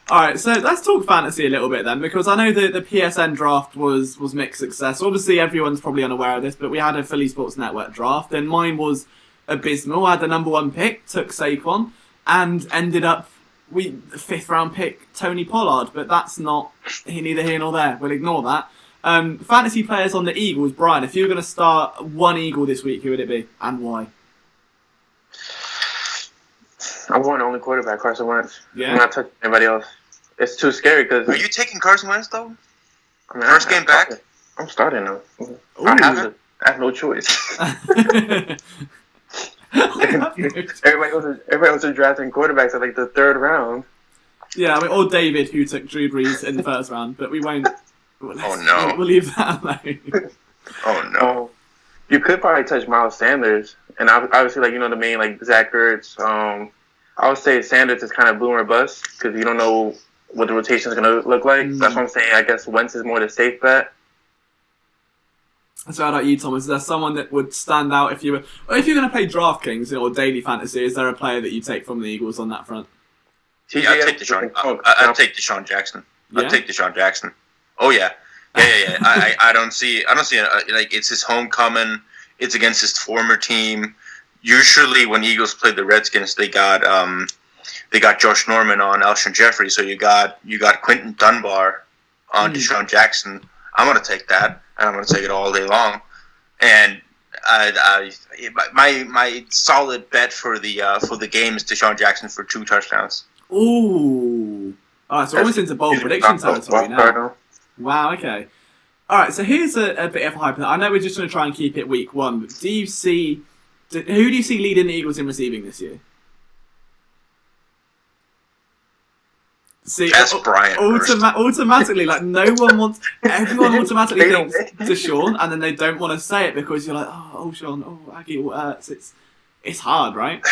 All right, so let's talk fantasy a little bit then, because I know that the PSN draft was mixed success. Obviously, everyone's probably unaware of this, but we had a Philly Sports Network draft, and mine was abysmal. I had the number 1 pick, took Saquon, and ended up the 5th round pick Tony Pollard, but that's not neither here nor there. We'll ignore that. Fantasy players on the Eagles, Brian. If you were going to start one Eagle this week, who would it be, and why? I'm going only quarterback, Carson Wentz. Yeah. I'm not touching anybody else. It's too scary because. Are you taking Carson Wentz though? I mean, First game back? I'm starting though. I have no choice. Everybody else is drafting quarterbacks at like the 3rd round. Yeah, I mean, or David, who took Drew Brees in the 1st round, but we won't. Oh no! We'll leave that alone. Oh no! You could probably touch Miles Sanders, and obviously, like, you know what I mean, like Zach Ertz. I would say Sanders is kind of boom or bust because you don't know what the rotation is going to look like. That's what I'm saying. I guess Wentz is more the safe bet. So how about you, Thomas? Is there someone that would stand out if you're going to play DraftKings or daily fantasy? Is there a player that you take from the Eagles on that front? Yeah, I'd take Deshaun Jackson. I'd take Deshaun Jackson. Oh yeah. I don't see like it's his homecoming. It's against his former team. Usually when Eagles played the Redskins, they got Josh Norman on Alshon Jeffrey. So you got Quentin Dunbar on Deshaun Jackson. I'm gonna take that, and I'm gonna take it all day long. And my solid bet for the game is Deshaun Jackson for 2 touchdowns. Ooh. All right, so almost into bold prediction territory now. Wow, okay. All right, so here's a bit of a hype. I know we're just going to try and keep it week 1, but who do you see leading the Eagles in receiving this year? See, that's Brian. Automatically, like everyone automatically thinks Deshaun, and then they don't want to say it because you're like, oh Sean, Aggie, it's hard, right?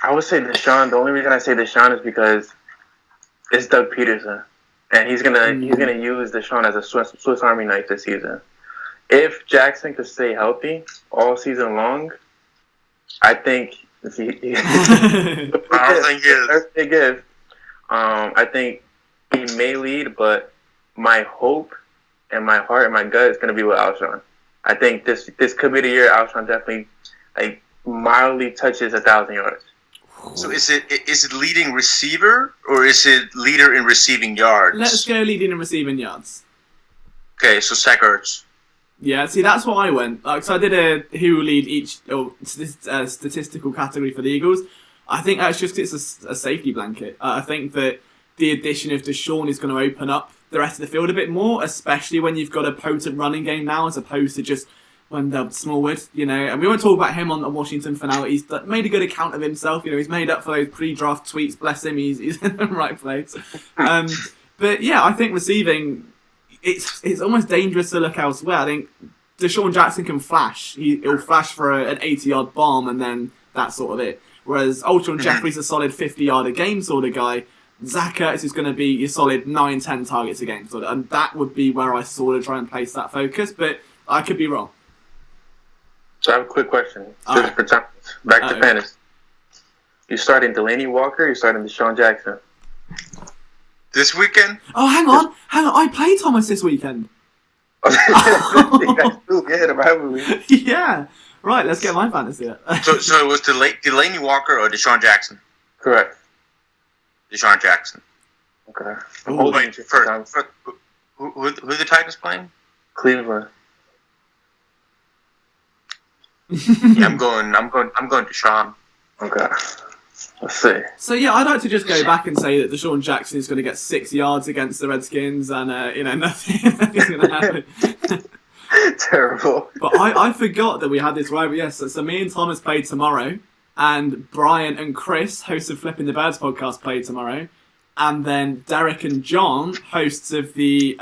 I would say Deshaun. The only reason I say Deshaun is because it's Doug Peterson, and he's gonna use Deshaun as a Swiss Army knife this season. If Jackson could stay healthy all season long, I think I don't think he is. I think he may lead, but my hope and my heart and my gut is going to be with Alshon. I think this could be the year Alshon definitely mildly touches 1,000 yards. So is it leading receiver or is it leader in receiving yards? Let's go leading in receiving yards. Okay, so Zach Ertz. Yeah, see, that's what I went. So I did a who will lead each statistical category for the Eagles. I think that's just it's a safety blanket. I think that the addition of Deshaun is going to open up the rest of the field a bit more, especially when you've got a potent running game now as opposed to just Wendell Smallwood, And we won't talk about him on Washington for now. He's made a good account of himself. He's made up for those pre-draft tweets. Bless him, he's in the right place. But yeah, I think receiving, it's almost dangerous to look elsewhere. I think Deshaun Jackson can flash. He'll flash for an 80-yard bomb and then that's sort of it. Whereas Alshon Jeffrey's a solid 50-yard a game sort of guy. Zach Ertz is going to be your solid 9-10 targets a game. And that would be where I sort of try and place that focus. But I could be wrong. So I have a quick question. Just for time. Back to fantasy. You starting Delaney Walker or you starting Deshaun Jackson? This weekend? Oh, hang on. I played Thomas this weekend. You guys still get him, haven't we? Yeah. Right, let's get my fantasy. So it was Delaney Walker or Deshaun Jackson? Correct. Deshaun Jackson. Okay. Wait, who are the Titans playing? Cleveland. Yeah, I'm going Deshaun. Okay. Let's see. So yeah, I'd like to just go back and say that Deshaun Jackson is going to get 6 yards against the Redskins, and nothing's going to happen. Terrible. But I forgot that we had this rivalry. Yes, so me and Thomas played tomorrow, and Brian and Chris, hosts of Flipping the Birds podcast, played tomorrow. And then Derek and John, hosts of the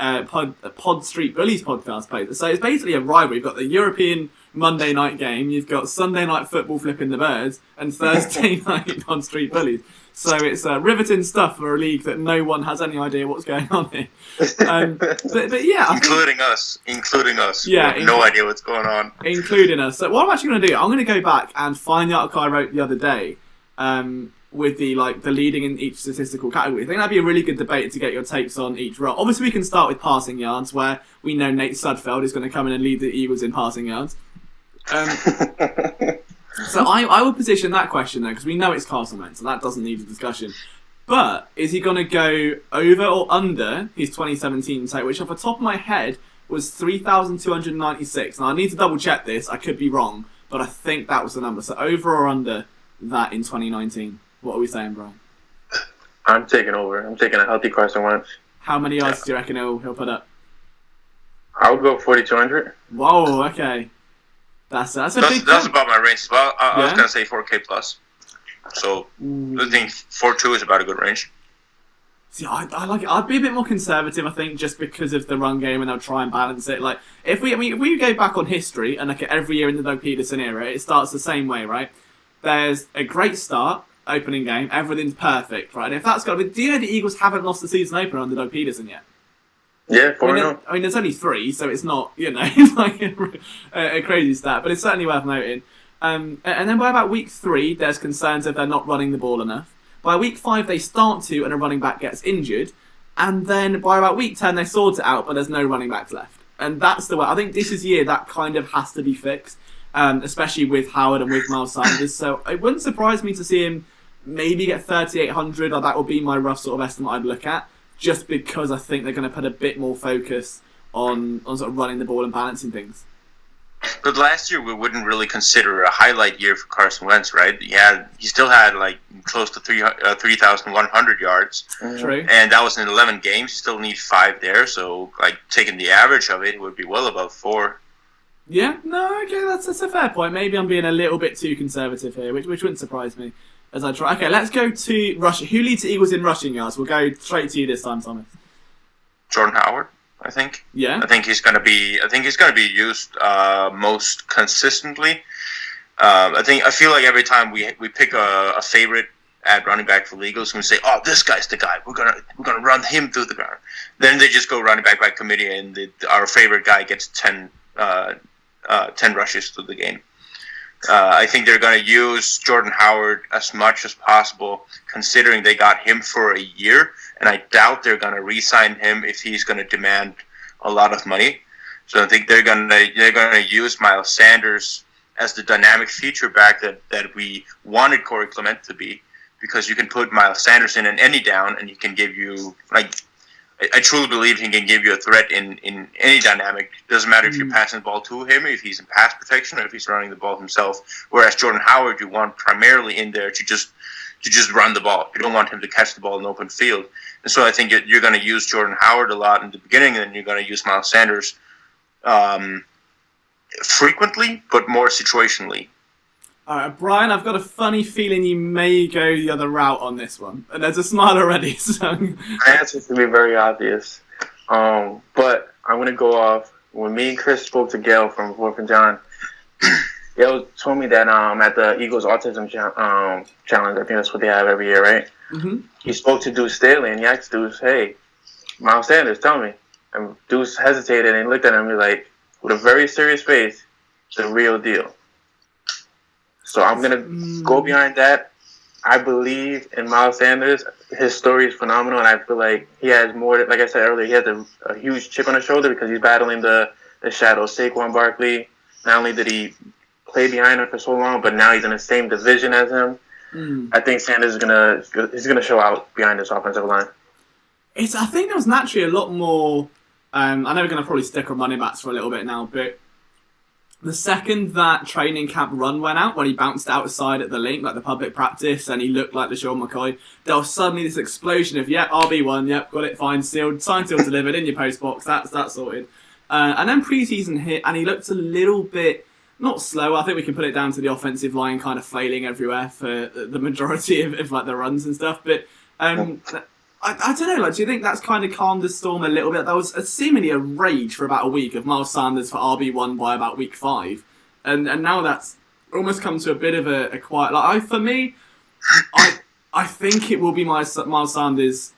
Pod Street Bullies podcast, play. So it's basically a rivalry. You've got the European Monday night game, you've got Sunday night football flipping the birds, and Thursday night Pod Street Bullies. So it's riveting stuff for a league that no one has any idea what's going on here. But yeah, including us. Yeah, we have no idea what's going on, including us. So what I'm actually going to do, I'm going to go back and find the article I wrote the other day. With the leading in each statistical category. I think that'd be a really good debate to get your takes on each role. Obviously, we can start with passing yards, where we know Nate Sudfeld is going to come in and lead the Eagles in passing yards. So I will position that question though, because we know it's Carson Wentz, and that doesn't need a discussion. But is he going to go over or under his 2017 total, which off the top of my head was 3,296? Now I need to double check this. I could be wrong, but I think that was the number. So over or under that in 2019? What are we saying, Brian? I'm taking over. I'm taking a healthy Carson Wentz. How many yards do you reckon he'll put up? I would go 4,200. Whoa, okay. That's a big. That's about my range as well. I was gonna say 4K plus. So I think 4.2 is about a good range. See, I like it. I'd be a bit more conservative, I think, just because of the run game, and they'll try and balance it. Like if we go back on history and look at every year in the Doug Peterson era, it starts the same way, right? There's a great start. Opening game, everything's perfect, right? And if that's got to be, do you know the Eagles haven't lost the season opener under Doug Peterson yet? Yeah, 4-0. I mean, there's only 3, so it's not, like a crazy stat, but it's certainly worth noting. And then by about week 3, there's concerns if they're not running the ball enough. By week 5, they start to, and a running back gets injured. And then by about week 10, they sort it out, but there's no running backs left. And that's the way. I think this is year that kind of has to be fixed, especially with Howard and with Miles Sanders. So it wouldn't surprise me to see him maybe get 3,800, or that would be my rough sort of estimate I'd look at, just because I think they're going to put a bit more focus on sort of running the ball and balancing things. But last year we wouldn't really consider a highlight year for Carson Wentz, right? He still had like close to 3,100 yards. True. And that was in 11 games. You still need 5 there, so like taking the average of it would be well above 4. Yeah, no, okay, that's a fair point. Maybe I'm being a little bit too conservative here, which wouldn't surprise me as I try. Okay, let's go to rushing. Who leads the Eagles in rushing yards? We'll go straight to you this time, Thomas. Jordan Howard, I think. Yeah. I think he's going to be used most consistently. I feel like every time we pick a favorite at running back for the Eagles, and we say, "Oh, this guy's the guy. We're gonna run him through the ground." Then they just go running back by committee, and our favorite guy gets 10 rushes through the game. I think they're going to use Jordan Howard as much as possible, considering they got him for a year, and I doubt they're going to re-sign him if he's going to demand a lot of money. So I think they're going to use Miles Sanders as the dynamic feature back that we wanted Corey Clement to be, because you can put Miles Sanders in any down, and he can give you I truly believe he can give you a threat in any dynamic. Doesn't matter if you're passing the ball to him, if he's in pass protection, or if he's running the ball himself. Whereas Jordan Howard, you want primarily in there to just run the ball. You don't want him to catch the ball in open field. And so I think you're going to use Jordan Howard a lot in the beginning, and then you're going to use Miles Sanders frequently, but more situationally. All right, Brian, I've got a funny feeling you may go the other route on this one. And there's a smile already. So. My answer is to be very obvious. But I'm going to go off. When me and Chris spoke to Gail from 4th and John, Gail told me that at the Eagles Autism Challenge, I think that's what they have every year, right? Mm-hmm. He spoke to Deuce Staley, and he asked Deuce, "Hey, Miles Sanders, tell me." And Deuce hesitated and looked at him and was like, with a very serious face, "The real deal." So I'm going to go behind that. I believe in Miles Sanders. His story is phenomenal, and I feel like he has more, like I said earlier, he has a huge chip on his shoulder because he's battling the shadow of Saquon Barkley. Not only did he play behind him for so long, but now he's in the same division as him. I think Sanders is gonna show out behind this offensive line. I think there was naturally a lot more. I know we're going to probably stick on running backs for a little bit now, but the second that training camp run went out, when he bounced outside at the link, like the public practice, and he looked like the Sean McCoy, there was suddenly this explosion of, yep, RB1, yep, got it, fine, sealed, signed, sealed, delivered, in your post box, that's sorted. And then preseason hit, and he looked a little bit, not slow, I think we can put it down to the offensive line kind of flailing everywhere for the majority of like the runs and stuff, but I don't know, like, do you think that's kind of calmed the storm a little bit? There was seemingly a rage for about a week of Miles Sanders for RB1 by about week 5. And now that's almost come to a bit of a quiet... Like, for me, I think it will be Miles Sanders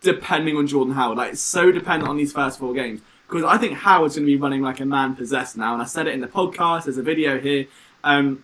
depending on Jordan Howard. Like, it's so dependent on these first 4 games. Because I think Howard's going to be running like a man possessed now. And I said it in the podcast, there's a video here. And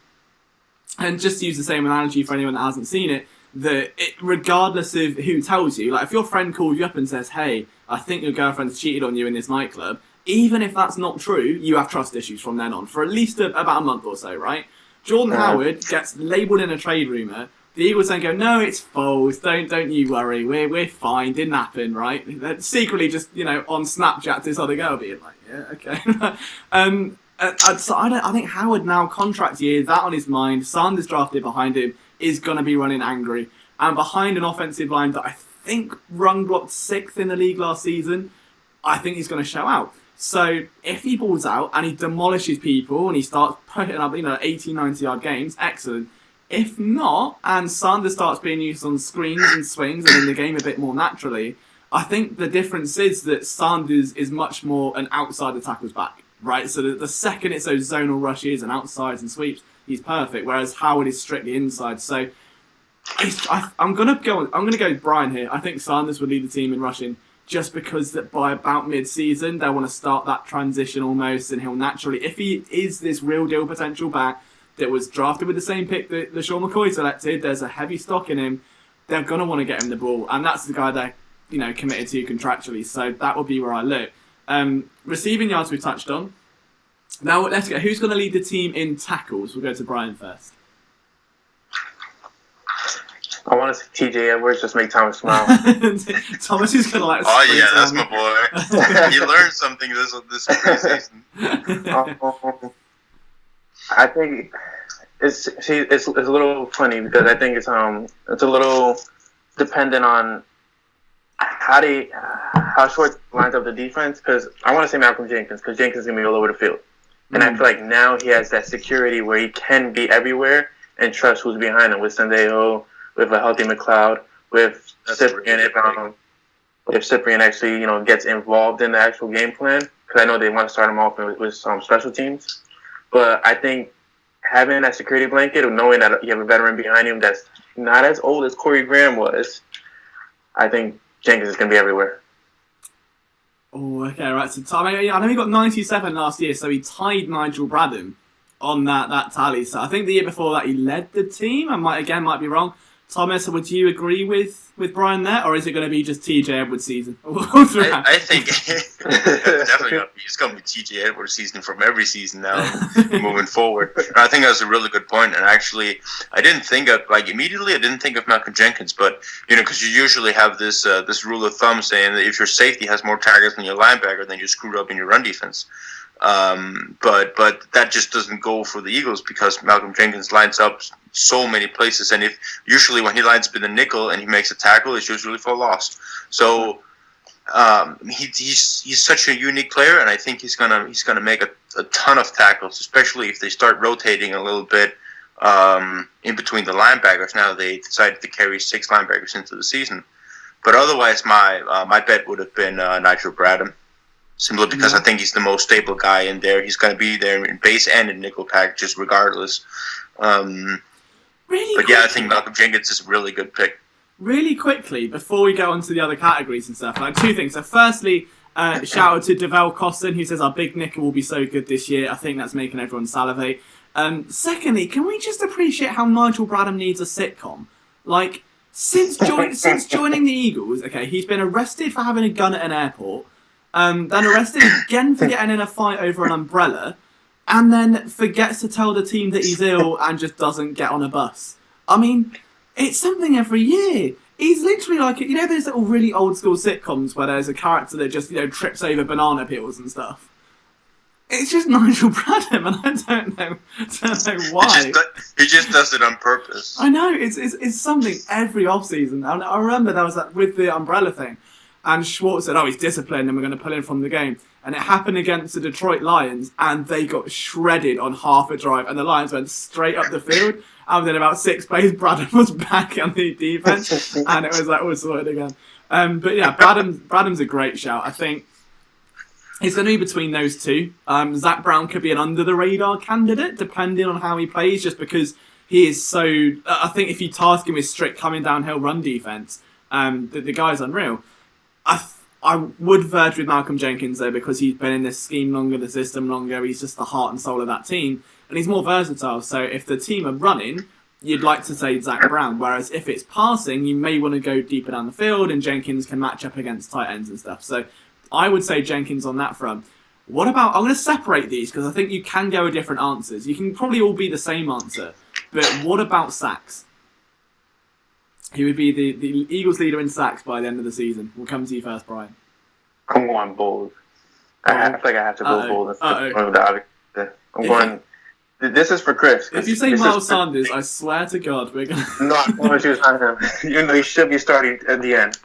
just to use the same analogy for anyone that hasn't seen it, that regardless of who tells you, like if your friend calls you up and says, hey, I think your girlfriend's cheated on you in this nightclub, even if that's not true, you have trust issues from then on for at least about a month or so, right? Jordan Howard gets labelled in a trade rumour. The Eagles then go, no, it's false. Don't you worry. We're fine. Didn't happen, right? They're secretly just, on Snapchat to this other girl being like, yeah, okay. So I think Howard now contract year, that on his mind, Sanders drafted behind him, is going to be running angry. And behind an offensive line that I think run blocked 6th in the league last season, I think he's going to show out. So if he balls out and he demolishes people and he starts putting up 80, 90-yard games, excellent. If not, and Sanders starts being used on screens and swings and in the game a bit more naturally, I think the difference is that Sanders is much more an outside the tackles back, right? So the second it's those zonal rushes and outsides and sweeps, he's perfect. Whereas Howard is strictly inside. So I'm gonna go with Brian here. I think Sanders would lead the team in rushing just because that by about mid-season they want to start that transition almost, and he'll naturally, if he is this real deal potential back that was drafted with the same pick that LaShawn McCoy selected, there's a heavy stock in him. They're gonna want to get him the ball, and that's the guy they're committed to contractually. So that would be where I look. Receiving yards we touched on. Now let's go. Who's going to lead the team in tackles? We'll go to Brian first. I want to see TJ Edwards just make Thomas smile. Thomas is going to like. Oh yeah, that's my boy. You learned something this preseason. I think it's a little funny because I think it's a little dependent on how short lines up the defense. Because I want to say Malcolm Jenkins, because Jenkins is going to be all over the field. And I feel like now he has that security where he can be everywhere and trust who's behind him with Sendejo, with a healthy McLeod, with Cyprian. If Cyprian actually, gets involved in the actual game plan, because I know they want to start him off with some special teams. But I think having that security blanket of knowing that you have a veteran behind him that's not as old as Corey Graham was, I think Jenkins is going to be everywhere. Oh, okay, right. So I know he got 97 last year, so he tied Nigel Bradham on that tally. So I think the year before that he led the team. I might be wrong. Thomas, would you agree with Brian there, or is it going to be just TJ Edwards season? I think definitely it's going to be TJ Edwards season from every season now moving forward. I think that's a really good point. And actually, I didn't think of Malcolm Jenkins, but because you usually have this rule of thumb saying that if your safety has more targets than your linebacker, then you're screwed up in your run defense. But that just doesn't go for the Eagles because Malcolm Jenkins lines up so many places, and usually when he lines up in the nickel and he makes a tackle, it's usually for a loss. So he's such a unique player, and I think he's gonna make a ton of tackles, especially if they start rotating a little bit in between the linebackers. Now they decided to carry 6 linebackers into the season, but otherwise my bet would have been Nigel Bradham. Simply because I think he's the most stable guy in there. He's going to be there in base and in nickel packages regardless. I think Malcolm Jenkins is a really good pick. Really quickly, before we go on to the other categories and stuff, like 2 things. So firstly, shout out to Devell Costin, who says our big nickel will be so good this year. I think that's making everyone salivate. Secondly, can we just appreciate how Nigel Bradham needs a sitcom? Like, since joining the Eagles, okay, he's been arrested for having a gun at an airport, then arrested again for getting in a fight over an umbrella, and then forgets to tell the team that he's ill and just doesn't get on a bus. I mean, it's something every year. He's literally like, those little really old school sitcoms where there's a character that just, trips over banana peels and stuff. It's just Nigel Bradham, and I don't know why. He just does it on purpose. I know, it's something every off-season. And I remember there was that with the umbrella thing. And Schwartz said, he's disciplined and we're going to pull him from the game. And it happened against the Detroit Lions, and they got shredded on half a drive, and the Lions went straight up the field. And within about 6 plays, Bradham was back on the defense, and it was like all sorted again. But yeah, Bradham's a great shout. I think it's going to be between those two. Zach Brown could be an under-the-radar candidate, depending on how he plays, just because he is so... I think if you task him with strict coming downhill run defense, the guy's unreal. I would verge with Malcolm Jenkins, though, because he's been in this scheme longer, the system longer. He's just the heart and soul of that team. And he's more versatile. So if the team are running, you'd like to say Zach Brown. Whereas if it's passing, you may want to go deeper down the field, and Jenkins can match up against tight ends and stuff. So I would say Jenkins on that front. What about... I'm going to separate these, because I think you can go with different answers. You can probably all be the same answer. But what about sacks? He would be the Eagles leader in sacks by the end of the season. We'll come to you first, Brian. I'm going bold. I feel like I have to go bold. I'm going... This is for Chris. If you say Miles Sanders, I swear to God, we're going to... No, I want you to sign him. You know, he should be starting at the end.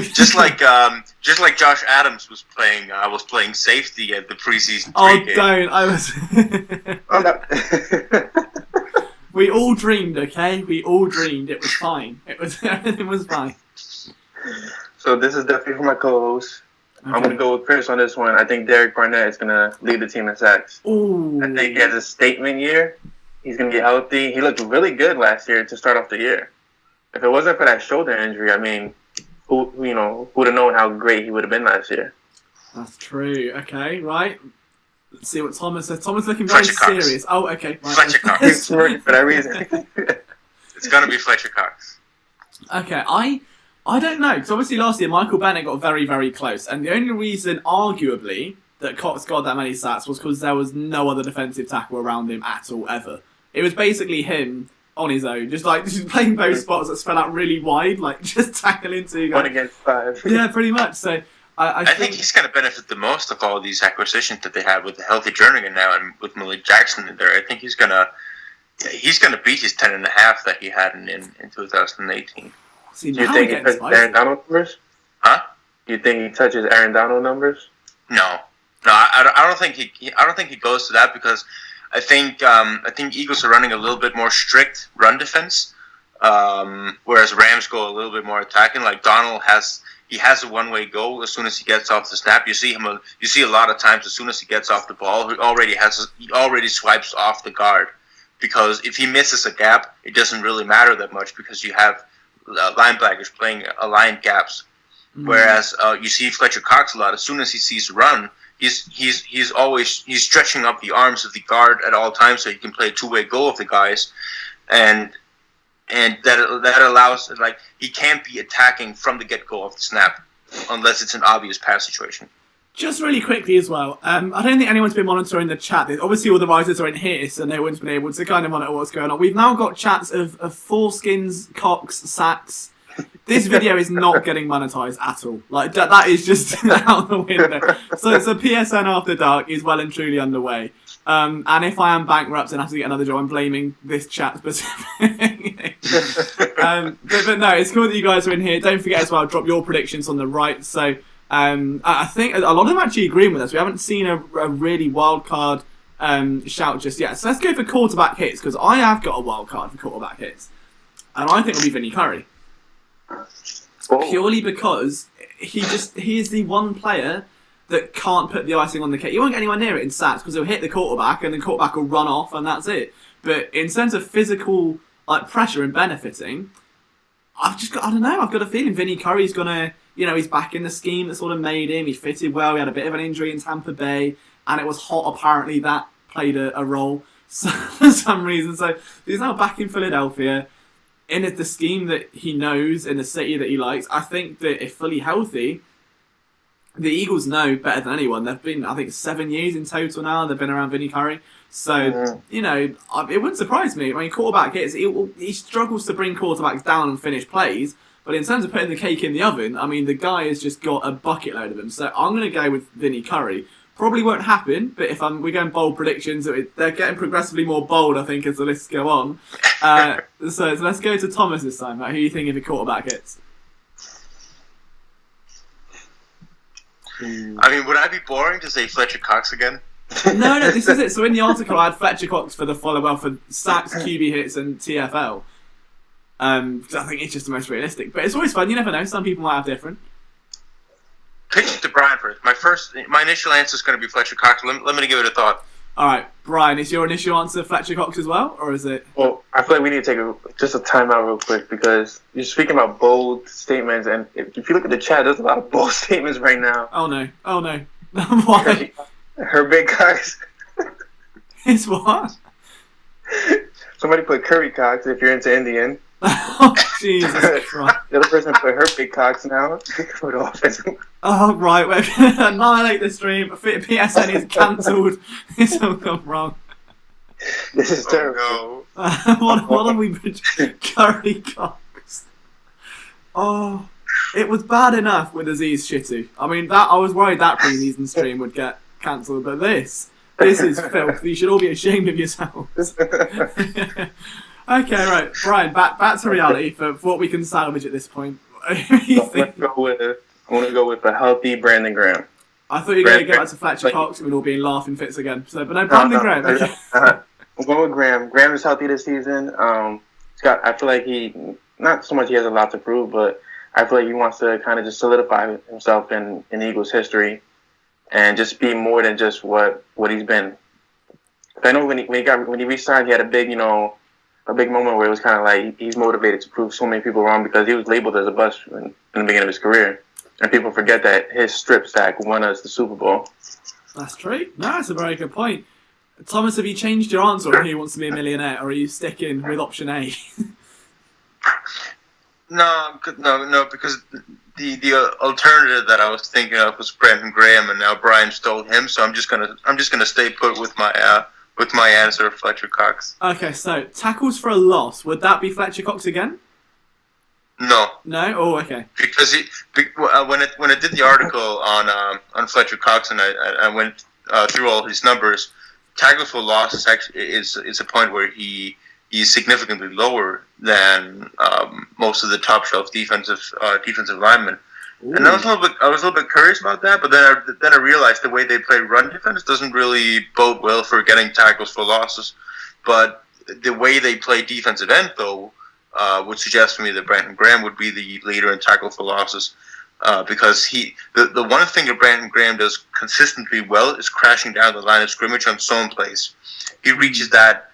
just like Josh Adams was playing safety at the preseason. Oh, don't! I was. Oh, no. We all dreamed, okay? We all dreamed. It was fine. Everything was fine. So this is definitely for my co-host. Okay. I'm gonna go with Chris on this one. I think Derek Barnett is gonna lead the team in sacks. Ooh. I think he has a statement year. He's gonna get healthy. He looked really good last year to start off the year. If it wasn't for that shoulder injury, I mean, who would have known how great he would have been last year? That's true. Okay, right. Let's see what Thomas said. Thomas looking very serious. Oh, okay. Right. Fletcher Cox. He's working for that reason. It's gonna be Fletcher Cox. Okay, I don't know, because obviously last year Michael Bennett got very, very close, and the only reason, arguably, that Cox got that many sacks was because there was no other defensive tackle around him at all, ever. It was basically him on his own, just playing both spots that spread out really wide, like just tackling two guys. 1 against 5. Yeah, pretty much. So I think he's going to benefit the most of all of these acquisitions that they have with the healthy Jernigan now and with Malik Jackson in there. I think he's gonna beat his 10.5 that he had in 2018. See, do you think he touches Aaron Donald numbers? Huh? Do you think he touches Aaron Donald numbers? No. I don't think he goes to that, because I think Eagles are running a little bit more strict run defense, whereas Rams go a little bit more attacking. Like Donald has a one-way goal as soon as he gets off the snap. You see a lot of times as soon as he gets off the ball, he already swipes off the guard, because if he misses a gap, it doesn't really matter that much, because you have linebackers playing aligned gaps. Mm-hmm. Whereas you see Fletcher Cox a lot. As soon as he sees a run, he's always stretching up the arms of the guard at all times, so he can play a two-way goal with the guys, and that allows, like, he can't be attacking from the get-go of the snap unless it's an obvious pass situation. Just really quickly as well, I don't think anyone's been monitoring the chat. Obviously all the writers are in here, so no one's been able to kind of monitor what's going on. We've now got chats of foreskins, Cox, sacks. This video is not getting monetized at all. Like, that is just out the window. So PSN After Dark is well and truly underway. And if I am bankrupt and have to get another job, I'm blaming this chat specifically. but no, it's cool that you guys are in here. Don't forget as well, drop your predictions on the right. So I think a lot of them actually agreeing with us. We haven't seen a really wild card shout just yet. So let's go for quarterback hits, because I have got a wild card for quarterback hits. And I think it'll be Vinny Curry. Purely because he is the one player that can't put the icing on the cake. You won't get anywhere near it in sacks, because he'll hit the quarterback and the quarterback will run off and that's it. But in terms of physical pressure and benefiting, I've got a feeling Vinny Curry's gonna, he's back in the scheme that sort of made him. He fitted well. He had a bit of an injury in Tampa Bay, and it was hot. Apparently that played a role for some reason. So he's now back in Philadelphia, in the scheme that he knows, in the city that he likes. I think that if fully healthy, the Eagles know better than anyone. They've been, I think, 7 years in total now. They've been around Vinny Curry. So, it wouldn't surprise me. I mean, quarterback hits, he struggles to bring quarterbacks down and finish plays. But in terms of putting the cake in the oven, I mean, the guy has just got a bucket load of them. So I'm going to go with Vinny Curry. Probably won't happen, but if we're going bold predictions, they're getting progressively more bold, I think, as the lists go on. So let's go to Thomas this time. Who do you think if a quarterback hits? I mean, would I be boring to say Fletcher Cox again? No, this is it. So in the article, I had Fletcher Cox for the follow-up for sacks, QB hits, and TFL. I think it's just the most realistic. But it's always fun. You never know. Some people might have different. Pitch it to Brian first. My initial answer is going to be Fletcher Cox. Let me give it a thought. All right, Brian, is your initial answer Fletcher Cox as well, or is it? Well, I feel like we need to take just a timeout real quick because you're speaking about bold statements, and if you look at the chat, there's a lot of bold statements right now. Oh no! Why? Her big Cox. It's what? Somebody put Curry Cox if you're into Indian. Oh, Jesus Christ. The other person put her big Cox now for the offense. Oh, right. We're going to annihilate the stream. PSN is cancelled. It's all gone wrong. This is terrible. What have we been... Curry Cox. Oh, it was bad enough with Aziz Shittu. I mean, I was worried that preseason stream would get cancelled, but this is filth. You should all be ashamed of yourselves. Okay, right, Brian. Back to reality for what we can salvage at this point. I want to go with a healthy Brandon Graham. I thought you were going to get back to Fletcher Cox and we'd all be in laughing fits again. So, but no, Brandon Graham. Okay. I'm going with Graham. Graham is healthy this season. I feel like not so much he has a lot to prove, but I feel like he wants to kind of just solidify himself in Eagles history and just be more than just what he's been. I know when he re-signed, he had a big moment where it was kind of like he's motivated to prove so many people wrong because he was labeled as a bust in the beginning of his career. And people forget that his strip sack won us the Super Bowl. That's true. No, that's a very good point. Thomas, have you changed your answer on who wants to be a millionaire, or are you sticking with option A? No, because the alternative that I was thinking of was Brandon Graham, and now Brian stole him. So I'm just gonna stay put with my answer of Fletcher Cox. Okay, so tackles for a loss, would that be Fletcher Cox again? No. No? Oh, okay. Because when I did the article on Fletcher Cox and I went through all his numbers, tackles for loss is a point where he's significantly lower than most of the top shelf defensive linemen. Ooh. And I was a little bit curious about that, but then I realized the way they play run defense doesn't really bode well for getting tackles for losses. But the way they play defensive end, though, would suggest to me that Brandon Graham would be the leader in tackle for losses, because the one thing that Brandon Graham does consistently well is crashing down the line of scrimmage on zone plays. He reaches that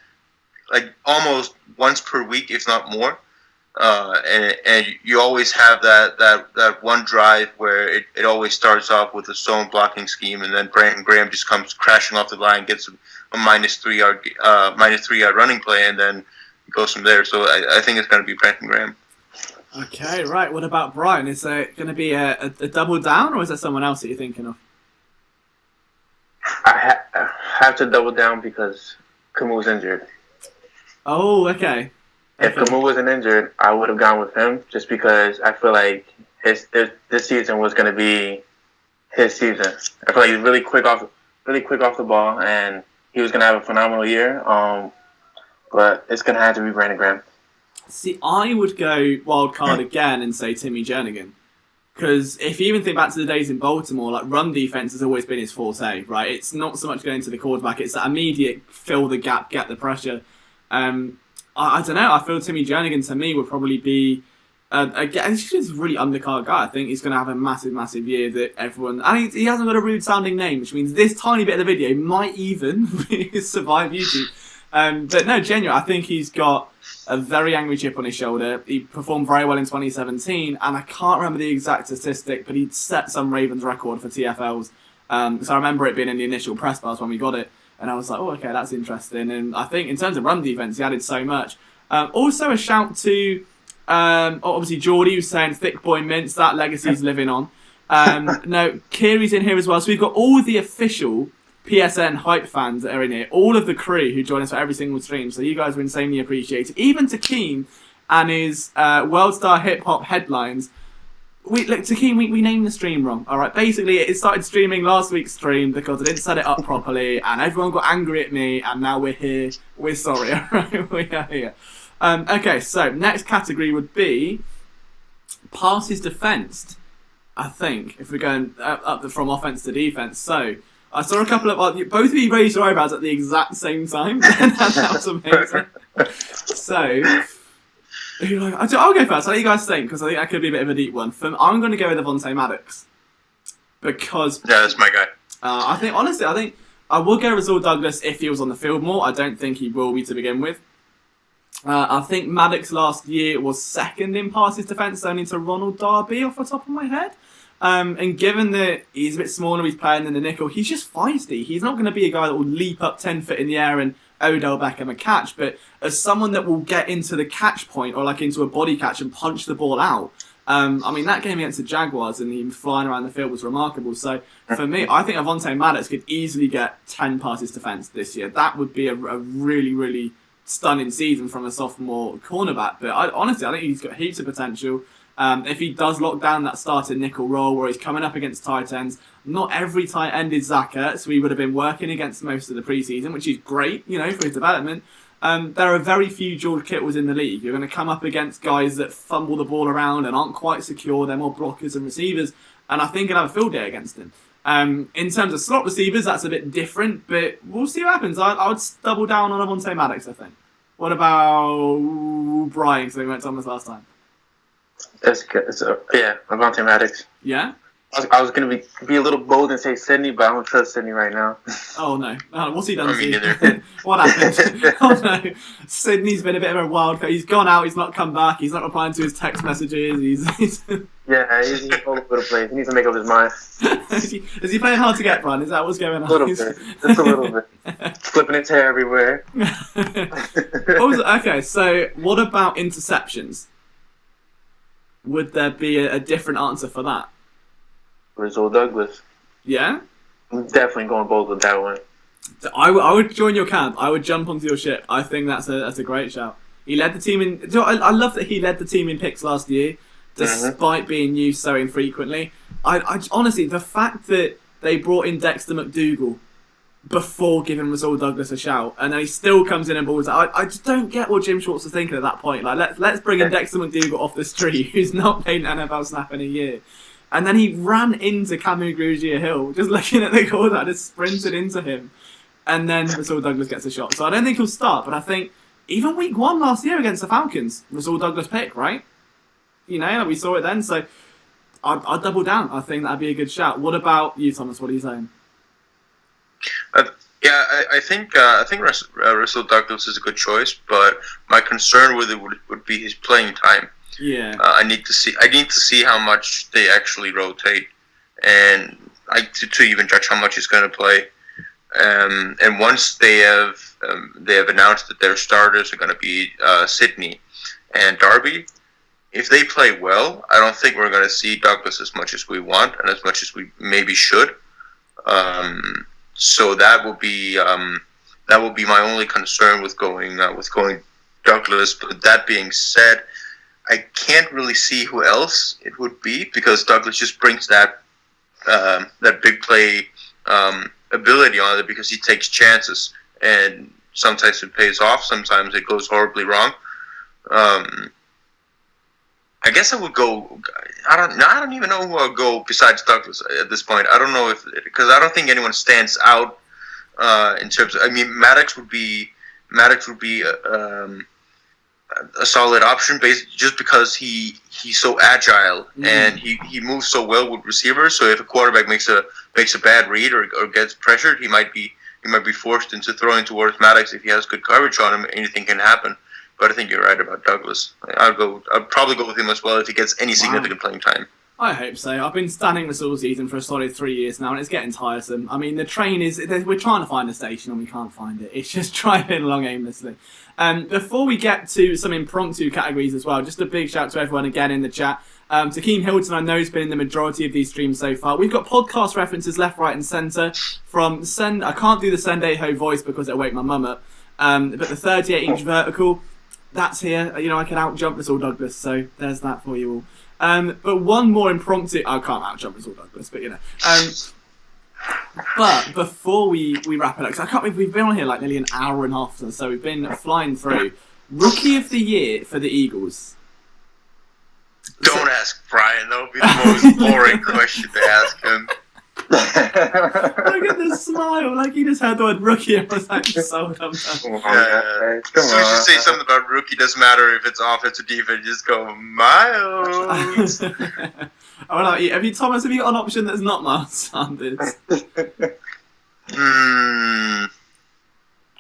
like almost once per week, if not more. And you always have that one drive where it always starts off with a zone blocking scheme, and then Brandon Graham just comes crashing off the line, gets a -3 yard running play, and then goes from there. So I think it's going to be Brandon Graham. Okay, right. What about Brian? Is there going to be a double down, or is there someone else that you're thinking of? I have to double down because Camus injured. Oh, okay. If Camus wasn't injured, I would have gone with him just because I feel like this season was going to be his season. I feel like he's really quick off the ball, and he was going to have a phenomenal year. But it's going to have to be Brandon Graham. See, I would go wild card again and say Timmy Jernigan. Because if you even think back to the days in Baltimore, like run defense has always been his forte, right? It's not so much going to the quarterback, it's that immediate fill the gap, get the pressure. I don't know, I feel Timmy Jernigan to me would probably be, again, he's just a really undercard guy. I think he's going to have a massive, massive year that everyone, and he hasn't got a rude sounding name, which means this tiny bit of the video might even survive YouTube. But no, genuinely, I think he's got a very angry chip on his shoulder. He performed very well in 2017, and I can't remember the exact statistic, but he'd set some Ravens record for TFLs. So I remember it being in the initial press bars when we got it, and I was like, oh, okay, that's interesting. And I think in terms of run defense, he added so much. Also a shout to, obviously, Geordie, who's saying thick boy mints, that legacy's living on. No, Kiri's in here as well. So we've got all the official PSN hype fans that are in here, all of the crew who join us for every single stream, so you guys are insanely appreciated. Even Takeem and his World Star Hip Hop headlines. Takeem, we named the stream wrong, alright? Basically, it started streaming last week's stream because I didn't set it up properly, and everyone got angry at me, and now we're here. We're sorry, alright? We are here. Okay, so next category would be passes defensed, I think, if we're going up from offense to defense. So I saw a couple of both of you raised your eyebrows at the exact same time. That was amazing. So I'll go first. I'll let you guys think, because I think that could be a bit of a deep one. I'm going to go with Avonte Maddox. Because... Yeah, that's my guy. I think I would go with Rasul Douglas if he was on the field more. I don't think he will be to begin with. I think Maddox last year was second in passes defence, only to Ronald Darby off the top of my head. And given that he's a bit smaller, he's playing in the nickel, he's just feisty. He's not going to be a guy that will leap up 10 foot in the air and Odell Beckham a catch, but as someone that will get into the catch point or like into a body catch and punch the ball out. I mean, that game against the Jaguars and him flying around the field was remarkable. So for me, I think Avonte Maddox could easily get 10 passes defence this year. That would be a really, really stunning season from a sophomore cornerback. But honestly, I think he's got heaps of potential. If he does lock down that starting nickel role where he's coming up against tight ends, not every tight end is Zach Ertz, so he would have been working against most of the preseason, which is great, for his development. There are very few George Kittles in the league. You're going to come up against guys that fumble the ball around and aren't quite secure. They're more blockers and receivers, and I think he'll have a field day against him. In terms of slot receivers, that's a bit different, but we'll see what happens. I would double down on Avonte Maddox, I think. What about Brian, because we went Thomas last time? That's good. Avonte Maddox. Yeah? I was going to be a little bold and say Sydney, but I don't trust Sydney right now. Oh, no. What's he done? Me neither. What happened? Oh, no. Sydney's been a bit of a wild card. He's gone out. He's not come back. He's not replying to his text messages. He's Yeah, he's all over the place. He needs to make up his mind. Is he playing hard to get, Brian? Is that what's going on? A little bit. Just a little bit. Flipping his hair everywhere. Okay, so what about interceptions? Would there be a different answer for that? Rasul Douglas. Yeah? I'm definitely going bold with that one. I would join your camp. I would jump onto your ship. I think that's a great shout. He led the team in... I love that he led the team in picks last year, despite being used so infrequently. I honestly, the fact that they brought in Dexter McDougal before giving Rasul Douglas a shout, and then he still comes in and balls out. I just don't get what Jim Schwartz was thinking at that point. Like, let's bring in Dexter McDougal off the street, who's not played an NFL snap in a year. And then he ran into Camu Grugier-Hill, just looking at the corner, just sprinted into him. And then Rasul Douglas gets a shot. So I don't think he'll start, but I think even week 1 last year against the Falcons, Rasul Douglas pick, right? We saw it then. So I'd double down. I think that'd be a good shout. What about you, Thomas? What are you saying? I think Rasul Douglas is a good choice, but my concern with it would be his playing time. Yeah. I need to see how much they actually rotate, and to even judge how much he's going to play. And once they have announced that their starters are going to be Sydney and Darby, if they play well, I don't think we're going to see Douglas as much as we want and as much as we maybe should. So that will be my only concern with going Douglas. But that being said, I can't really see who else it would be, because Douglas just brings that big play ability on it, because he takes chances, and sometimes it pays off, sometimes it goes horribly wrong. I guess I would go. I don't even know who I'll go besides Douglas at this point. I don't know because I don't think anyone stands out in terms of. I mean, Maddox would be a solid option, basically just because he's so agile and he moves so well with receivers. So if a quarterback makes a bad read or gets pressured, he might be forced into throwing towards Maddox. If he has good coverage on him, anything can happen. But I think you're right about Douglas. I'd probably go with him as well if he gets any significant playing time. I hope so. I've been standing this all season for a solid 3 years now, and it's getting tiresome. I mean, the train we're trying to find a station and we can't find it. It's just driving along aimlessly. Before we get to some impromptu categories as well, just a big shout to everyone again in the chat. Takeem Hilton, I know, has been in the majority of these streams so far. We've got podcast references left, right, and centre from I can't do the Sendejo voice because it'll wake my mum up. But the 38-inch vertical, that's here. I can out-jump Rasul Douglas, so there's that for you all. But one more impromptu... I can't out-jump Rasul Douglas, but but before we wrap it up, because we've been on here like nearly an hour and a half, so we've been flying through. Rookie of the year for the Eagles. Don't ask Brian. That would be the most boring question to ask him. Look at this smile, like he just heard the word rookie and was like, so dumb. As soon as you say something about rookie, doesn't matter if it's offense or defense, you just go, Miles. Have you, Thomas, have you got an option that's not Miles Sanders?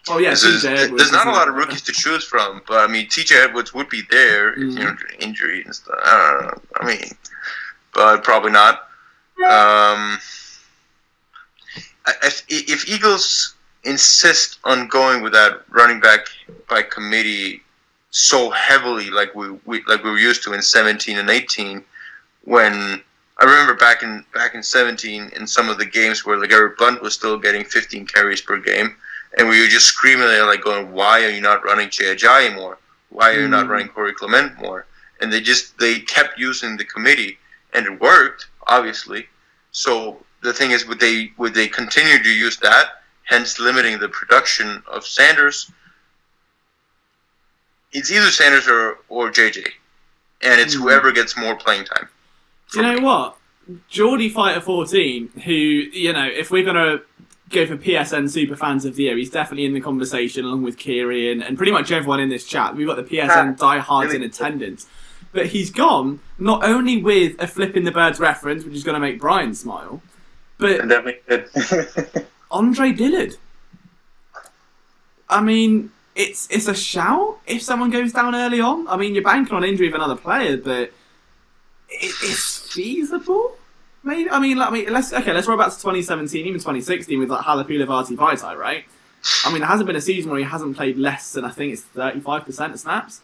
Oh yeah, there's not a lot of rookies to choose from, but I mean, TJ Edwards would be there if you know injury and stuff. I don't know. I mean, but probably not. If Eagles insist on going with that running back by committee so heavily, like we were used to in 17 and 18, when I remember back in 17 in some of the games where LeGarrette Blount was still getting 15 carries per game. And we were just screaming at like going, why are you not running Jay Ajayi more? Why are you not running Corey Clement more? And they kept using the committee, and it worked, obviously. So the thing is, would they continue to use that, hence limiting the production of Sanders? It's either Sanders or JJ, and it's whoever gets more playing time. Do you know what? Geordie Fighter 14, who, you know, if we're gonna go for PSN Super Fans of the Year, he's definitely in the conversation along with Kiri and pretty much everyone in this chat. We've got the PSN diehards in attendance. But he's gone not only with a Flipping the Birds reference, which is going to make Brian smile, but Andre Dillard. I mean, it's a shout if someone goes down early on. I mean, you're banking on injury of another player, but it's feasible. Maybe, let's roll back to 2017, even 2016 with like Halapula Vaitai, right? I mean, there hasn't been a season where he hasn't played less than, I think it's 35% of snaps.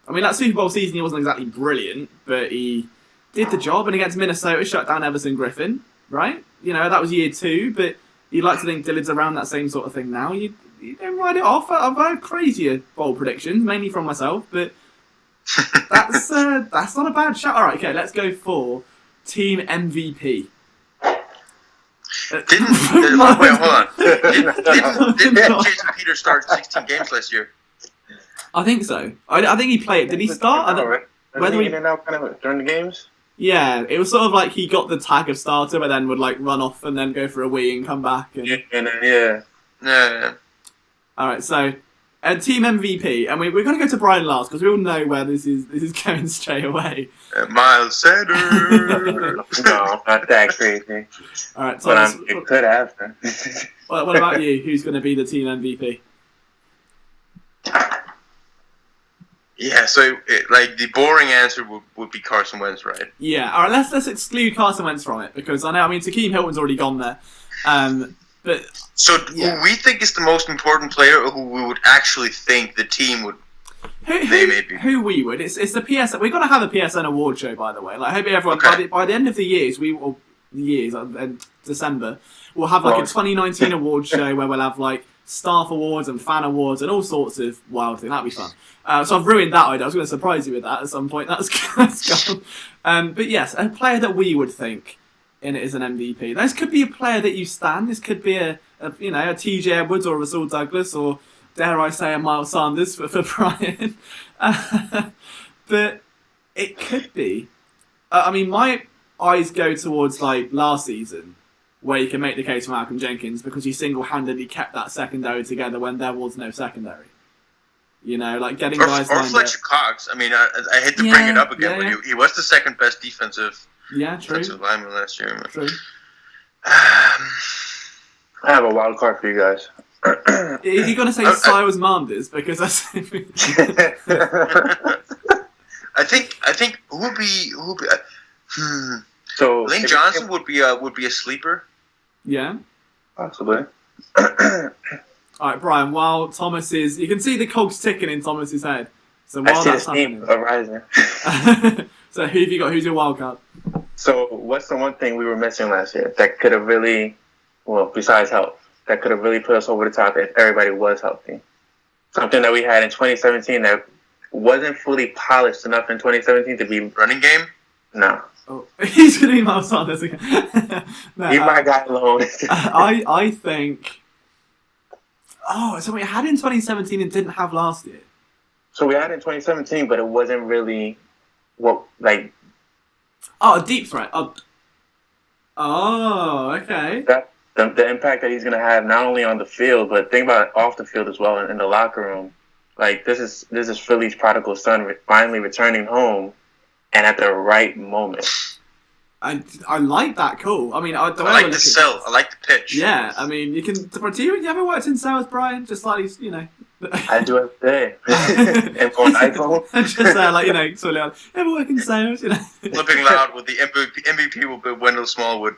I mean, that Super Bowl season he wasn't exactly brilliant, but he did the job, and against Minnesota shut down Everson Griffin, right? You know, that was year 2, but you'd like to think Dillard's around that same sort of thing now. You don't write it off. I've heard crazier bold predictions, mainly from myself, but that's not a bad shot. All right, okay, let's go for Team MVP. Wait, hold on. Didn't Jason Peters start 16 games last year? I think so. I think he played. Did he start? I don't, whether he in and out kind of during the games. Yeah, it was sort of like he got the tag of starter, but then would like run off and then go for a wee and come back. And... Yeah. All right, so team MVP, and we're going to go to Brian last because we all know where this is going straight away. Miles Sanders. No, not that crazy. All right, Thomas, but it could have. What about you? Who's going to be the team MVP? Yeah, so the boring answer would be Carson Wentz, right? Yeah, all right. Let's exclude Carson Wentz from it because I mean, Takeem Hilton's already gone there. But so who we think is the most important player, or who we would actually think the team would? Who we would? It's the PSN. We're gonna have a PSN award show, by the way. Like, I hope everyone by the end of the years December, we'll have like a 2019 award show where we'll have like staff awards and fan awards and all sorts of wild things. That'd be fun. So I've ruined that idea. I was going to surprise you with that at some point. That's gone. But yes, a player that we would think in it is an MVP. This could be a player that you stand. This could be a TJ Edwards or a Rasul Douglas or, dare I say, a Miles Sanders for Brian. But it could be. I mean, my eyes go towards like last season, where you can make the case for Malcolm Jenkins because he single-handedly kept that secondary together when there was no secondary. You know, like getting guys or Fletcher Cox. I mean, I hate to bring it up again, but he was the second best defensive lineman last year. True. I have a wild card for you guys. Are you going to say Cyrus Manders? Because that's... I think who would be so Lane Johnson would be a sleeper. Yeah. Possibly. All right, Brian, while Thomas is... You can see the cogs ticking in Thomas's head. So while that's happening... arising. So who have you got? Who's your wild card? So what's the one thing we were missing last year that could have really... Well, besides health, that could have really put us over the top if everybody was healthy? Something that we had in 2017 that wasn't fully polished enough in 2017 to be... Running game? No. Oh, he's going to be Miles Sanders again. No, leave my guy alone. I think... Oh, so we had in 2017 and didn't have last year. So we had in 2017, but it wasn't really a deep threat. Oh, okay. The impact that he's going to have not only on the field, but think about it off the field as well in the locker room. Like this is Philly's prodigal son finally returning home, and at the right moment. I like that. Cool. I mean, I like the sell. I like the pitch. Yeah, I mean, you can. Do you ever worked in sales, Brian? Just like I do it today. And on iPhone. Just like sort of ever work in sales, Flipping loud with the MVP will be Wendell Smallwood.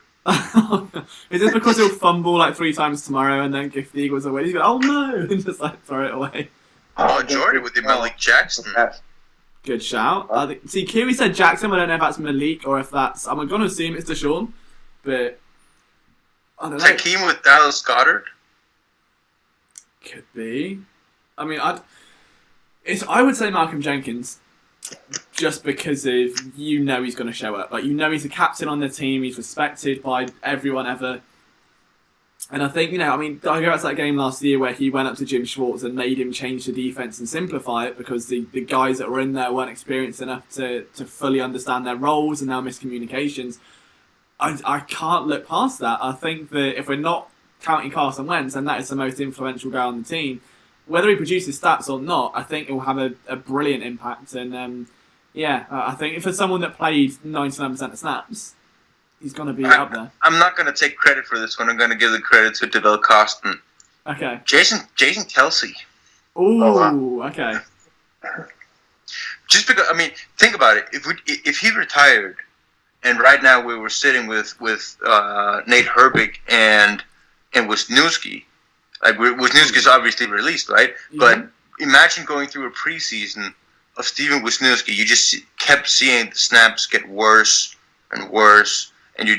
Is this because he'll fumble like 3 times tomorrow and then give the Eagles away? He's going, oh no, and just like throw it away. Oh, Jordy with the Malik Jackson. Good shout. See, Kiwi said Jackson. I don't know if that's Malik or if that's. I'm going to assume it's Deshaun, but I don't know. Hakeem with Dallas Goedert. Could be. I mean, I would say Malcolm Jenkins, just because of he's going to show up. Like he's the captain on the team. He's respected by everyone ever. And I think, I mean, I go back to that game last year where he went up to Jim Schwartz and made him change the defense and simplify it because the guys that were in there weren't experienced enough to fully understand their roles and their miscommunications. I can't look past that. I think that if we're not counting Carson Wentz, then that is the most influential guy on the team. Whether he produces stats or not, I think it will have a brilliant impact. And, I think for someone that played 99% of snaps, he's going to be up there. I'm not going to take credit for this one. I'm going to give the credit to Devell Costin. Okay. Jason Kelsey. Ooh, okay. Just because, I mean, think about it. If he retired, and right now we were sitting with Nate Herbig and Wisniewski, like Wisniewski's obviously released, right? Yeah. But imagine going through a preseason of Steven Wisniewski. You just kept seeing the snaps get worse and worse. And you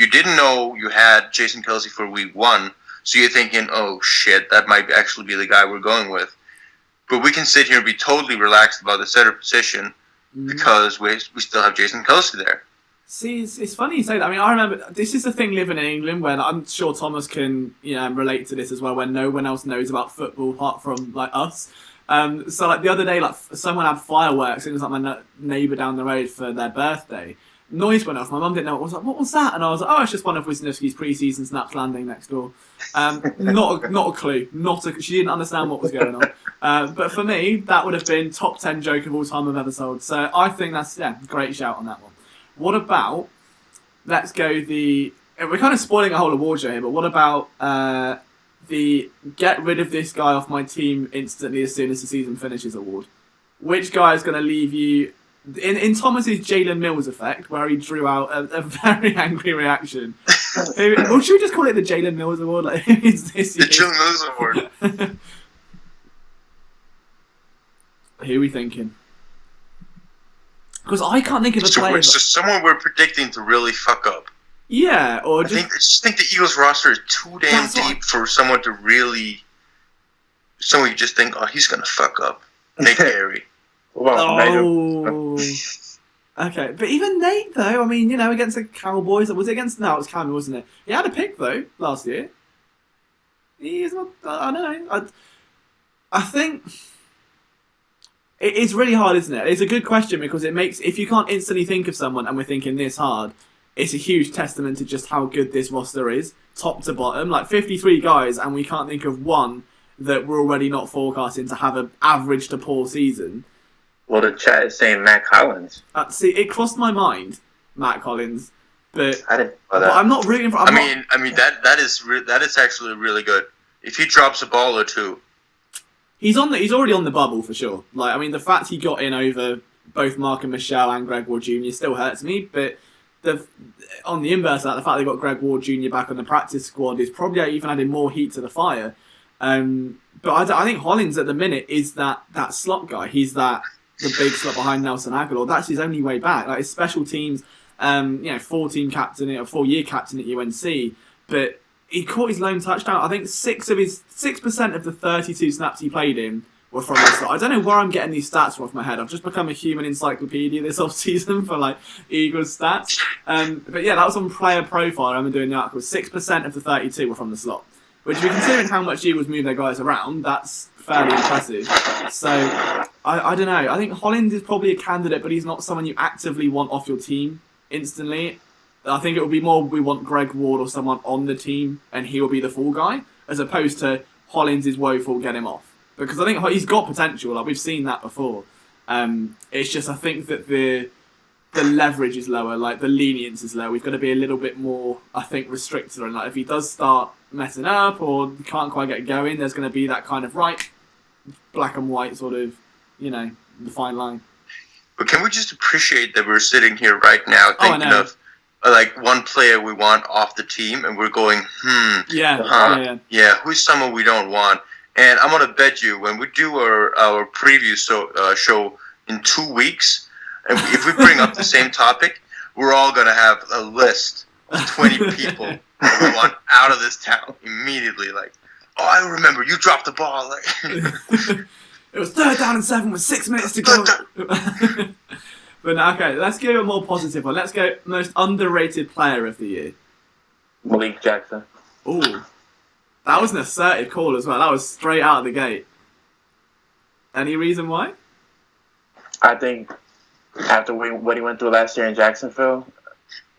didn't know you had Jason Kelsey for week 1, so you're thinking, oh shit, that might actually be the guy we're going with. But we can sit here and be totally relaxed about the center position because we still have Jason Kelsey there. See, it's funny you say that. I mean, I remember this is the thing living in England when I'm sure Thomas can relate to this as well, when no one else knows about football apart from like us. So like the other day, like someone had fireworks. It was like my neighbour down the road for their birthday. Noise went off. My mum didn't know what was. Like, what was that? And I was like, oh, it's just one of Wisniewski's preseason snaps landing next door. Not a clue. She didn't understand what was going on. But for me, that would have been top 10 joke of all time I've ever sold. So I think that's great shout on that one. What about? Let's go we're kind of spoiling a whole award show here. But what about the get rid of this guy off my team instantly as soon as the season finishes award? Which guy is going to leave you? In Thomas's Jalen Mills effect, where he drew out a very angry reaction. Or should we just call it the Jalen Mills Award? Like, who is this? The Jalen Mills Award. Who are we thinking? Because I can't think of a player. So someone we're predicting to really fuck up. Yeah, or I just think the Eagles roster is too damn deep for someone to really. Someone you just think, oh, he's gonna fuck up. Nate Perry. Okay, but even Nate though, I mean, against the Cowboys, was it against? No, it was Cowboys, wasn't it? He had a pick though last year. He's not. I don't know. I think it's really hard, isn't it? It's a good question because it makes if you can't instantly think of someone, and we're thinking this hard, it's a huge testament to just how good this roster is, top to bottom. Like 53 guys, and we can't think of one that we're already not forecasting to have an average to poor season. Well, the chat is saying Matt Collins. See, it crossed my mind, Matt Collins, but I didn't know that. I'm not rooting for. I mean that is actually really good. If he drops a ball or two, he's already on the bubble for sure. Like, I mean, the fact he got in over both Mark and Michelle and Greg Ward Jr. still hurts me, but on the inverse of that, the fact they got Greg Ward Jr. back on the practice squad is probably even adding more heat to the fire. But I think Hollins at the minute is that slot guy. He's the big slot behind Nelson Aguilar. That's his only way back. Like his special teams, 4-year captain at UNC, but he caught his lone touchdown. I think 6% of the 32 snaps he played in were from the slot. I don't know where I'm getting these stats from off my head. I've just become a human encyclopedia this off season for like Eagles stats. But yeah, that was on Player Profile. I remember doing the article. 6% of the 32 were from the slot, which, if you're considering how much Eagles move their guys around, that's fairly impressive. So I don't know. I think Hollins is probably a candidate, but he's not someone you actively want off your team instantly. I think it will be more we want Greg Ward or someone on the team and he will be the fall guy, as opposed to Hollins is woeful, get him off. Because I think he's got potential, like we've seen that before. It's just I think that the leverage is lower, like the lenience is low. We've got to be a little bit more, I think, restricted on, like, if he does start messing up or can't quite get going, there's going to be that kind of black and white sort of, the fine line. But can we just appreciate that we're sitting here right now thinking of like one player we want off the team, and we're going, yeah, who's someone we don't want? And I'm gonna bet you when we do our preview show in 2 weeks, and if we bring up the same topic, we're all gonna have a list of 20 people we want out of this town immediately. Like, oh, I remember you dropped the ball. Like, it was 3rd down and 7 with 6 minutes to go. But okay, let's go a more positive one. Let's go most underrated player of the year. Malik Jackson. Ooh, that was an assertive call as well. That was straight out of the gate. Any reason why? I think after what he went through last year in Jacksonville,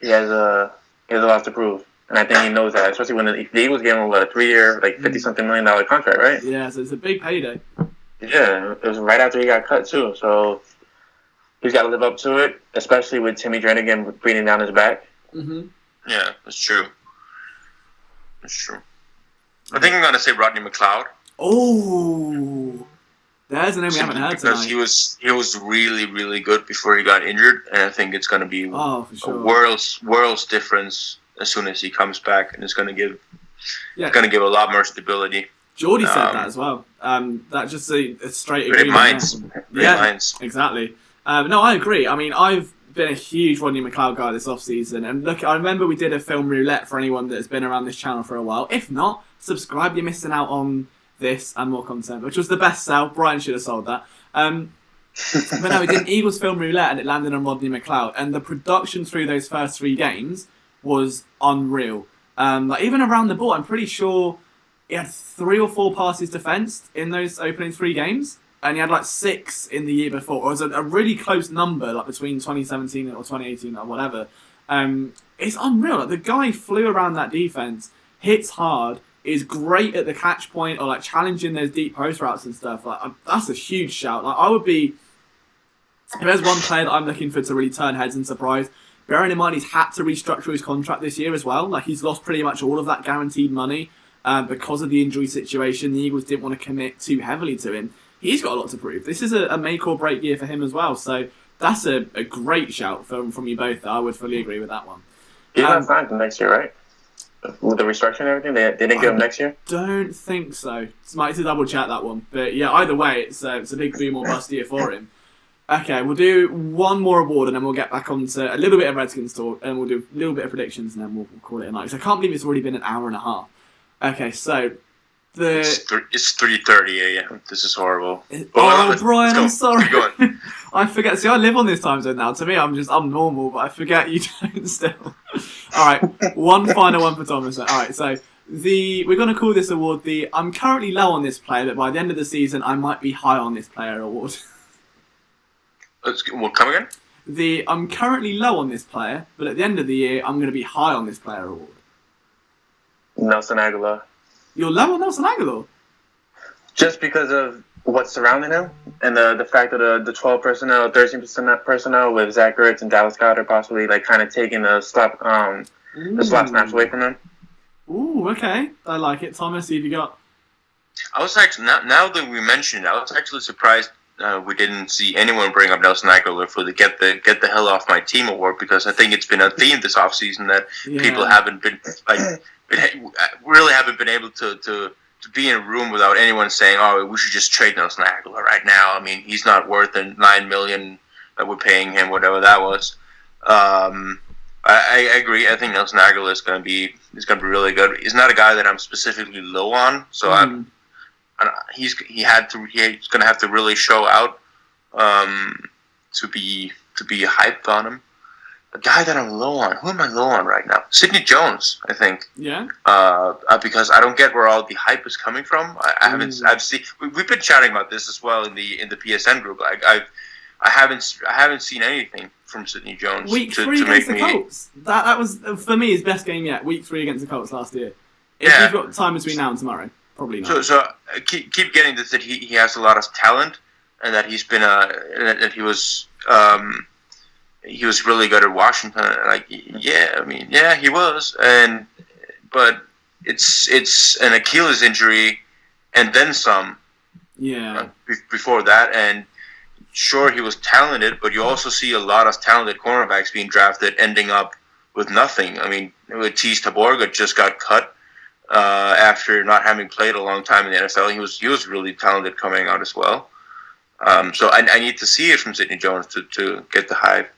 he has a lot to prove. And I think he knows that, especially when the Eagles gave him a 3-year, like $50-something million contract, right? Yeah, so it's a big payday. Yeah, it was right after he got cut too. So he's got to live up to it, especially with Timmy Jernigan breathing down his back. Mm-hmm. Yeah, that's true. That's true. I think I'm gonna say Rodney McLeod. Oh, there's a name we haven't heard because tonight. he was really, really good before he got injured, and I think it's gonna be for sure. a world's difference as soon as he comes back, and it's gonna give a lot more stability. Geordie said that as well. That just a straight great minds. Great minds. Exactly. No, I agree. I mean, I've been a huge Rodney McLeod guy this off-season, and look, I remember we did a film roulette for anyone that has been around this channel for a while. If not, subscribe, you're missing out on this and more content, which was the best sell. Brian should have sold that. But no, we did an Eagles film roulette and it landed on Rodney McLeod, and the production through those first 3 games was unreal. Like even around the ball, I'm pretty sure he had 3 or 4 passes defensed in those opening 3 games. And he had like 6 in the year before. It was a really close number, like between 2017 or 2018 or whatever. It's unreal. Like, the guy flew around that defense, hits hard, is great at the catch point or like challenging those deep post routes and stuff. Like that's a huge shout. Like I would be, if there's one player that I'm looking for to really turn heads and surprise, bearing in mind he's had to restructure his contract this year as well. Like he's lost pretty much all of that guaranteed money because of the injury situation. The Eagles didn't want to commit too heavily to him. He's got a lot to prove. This is a make or break year for him as well. So that's a great shout from you both. I would fully agree with that one. He's not signed for next year, right? With the restructuring and everything, they didn't give him next year? Don't think so. Might have to double check that one. But yeah, either way, it's a big boom or bust year for him. Okay, we'll do one more award and then we'll get back on to a little bit of Redskins talk and we'll do a little bit of predictions and then we'll call it a night. Because I can't believe it's already been an hour and a half. Okay, so it's 3:30 a.m. This is horrible. Brian, I'm sorry. I forget. See, I live on this time zone now. To me, I'm normal, but I forget you don't still. All right, one final one for Thomas. All right, so we're going to call this award the I'm currently low on this player, but by the end of the season, I might be high on this player award. Well, come again? The I'm currently low on this player, but at the end of the year, I'm going to be high on this player award. Nelson Aguilar. You're low on Nelson Aguilar? Just because of what's surrounding him and the fact that the 12 personnel, 13% personnel with Zach Ertz and Dallas Goedert possibly like kind of taking the slot snaps away from him. Ooh, okay. I like it. Thomas, who have you got? I was actually, now that we mentioned it, I was actually surprised we didn't see anyone bring up Nelson Aguilar for the get the hell off my team award, because I think it's been a theme this offseason that people haven't been really haven't been able to be in a room without anyone saying, oh, we should just trade Nelson Aguilar right now. I mean, he's not worth the $9 million that we're paying him, whatever that was. I agree. I think Nelson Aguilar is going to be really good. He's not a guy that I'm specifically low on, so he's going to have to really show out to be hyped on him. A guy that I'm low on. Who am I low on right now? Sidney Jones, I think. Yeah. Because I don't get where all the hype is coming from. I've seen. We've been chatting about this as well in the PSN group. I haven't seen anything from Sidney Jones Week to 3 make against the me. Colts. That was, for me, his best game yet. Week 3 against the Colts last year. If Yeah. you've got time between now and tomorrow, probably not. So keep getting this that he has a lot of talent, and that he's been that he was really good at Washington. Like he was, but it's an Achilles injury, and then some. Yeah. Before that, and sure he was talented, but you also see a lot of talented cornerbacks being drafted ending up with nothing. I mean, Teez Taborga just got cut after not having played a long time in the NFL. He was really talented coming out as well. So I need to see it from Sidney Jones to get the hype.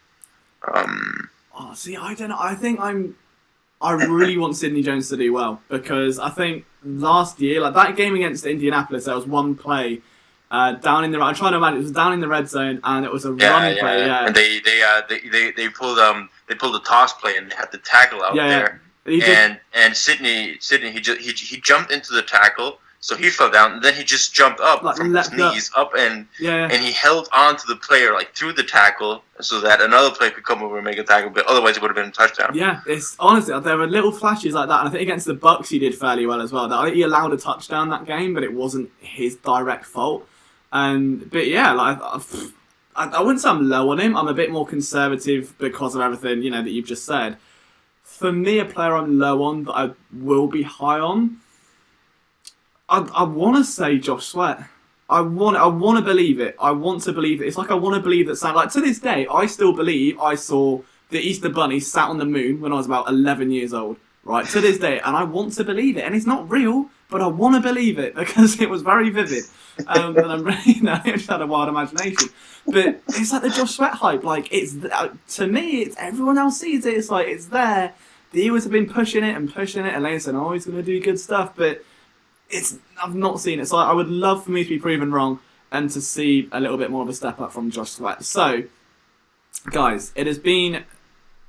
See, I don't know. I really want Sidney Jones to do well, because I think last year, like that game against Indianapolis, there was one play down in the. I'm trying to imagine it was down in the red zone, and it was a run play. Yeah, and they pulled the toss play, and they had the tackle out there. And Sidney he jumped into the tackle, so he fell down, and then he just jumped up like from his knees up and and he held on to the player like through the tackle, so that another player could come over and make a tackle, but otherwise it would have been a touchdown. Yeah, it's honestly there were little flashes like that, and I think against the Bucks he did fairly well as well. I think he allowed a touchdown that game, but it wasn't his direct fault. But yeah, like I wouldn't say I'm low on him. I'm a bit more conservative because of everything that you've just said. For me, a player I'm low on that I will be high on, I want to say Josh Sweat. I want to believe it. I want to believe it. It's like I want to believe that Sam. Like to this day, I still believe I saw the Easter Bunny sat on the moon when I was about 11 years old. Right to this day, and I want to believe it. And it's not real, but I want to believe it because it was very vivid. And I'm really, I just had a wild imagination. But it's like the Josh Sweat hype. Like it's to me, it's everyone else sees it. It's like it's there. The Eagles have been pushing it, and they said, "Oh, he's going to do good stuff," but I've not seen it. So I would love for me to be proven wrong and to see a little bit more of a step up from Josh Sweat. So, guys, it has been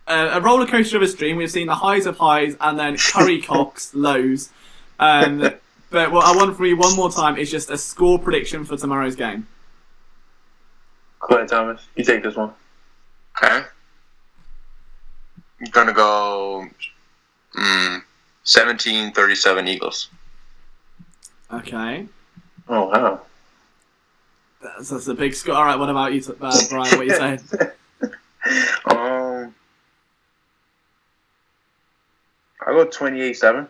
a roller coaster of a stream. We've seen the highs of highs and then curry cocks lows. But what I want from you one more time is just a score prediction for tomorrow's game. Go ahead, Thomas. You take this one. Okay. I'm gonna go 17-37 Eagles. Okay. Oh wow. That's a big score. All right. What about you, Brian? What are you saying? I'll go 28-7.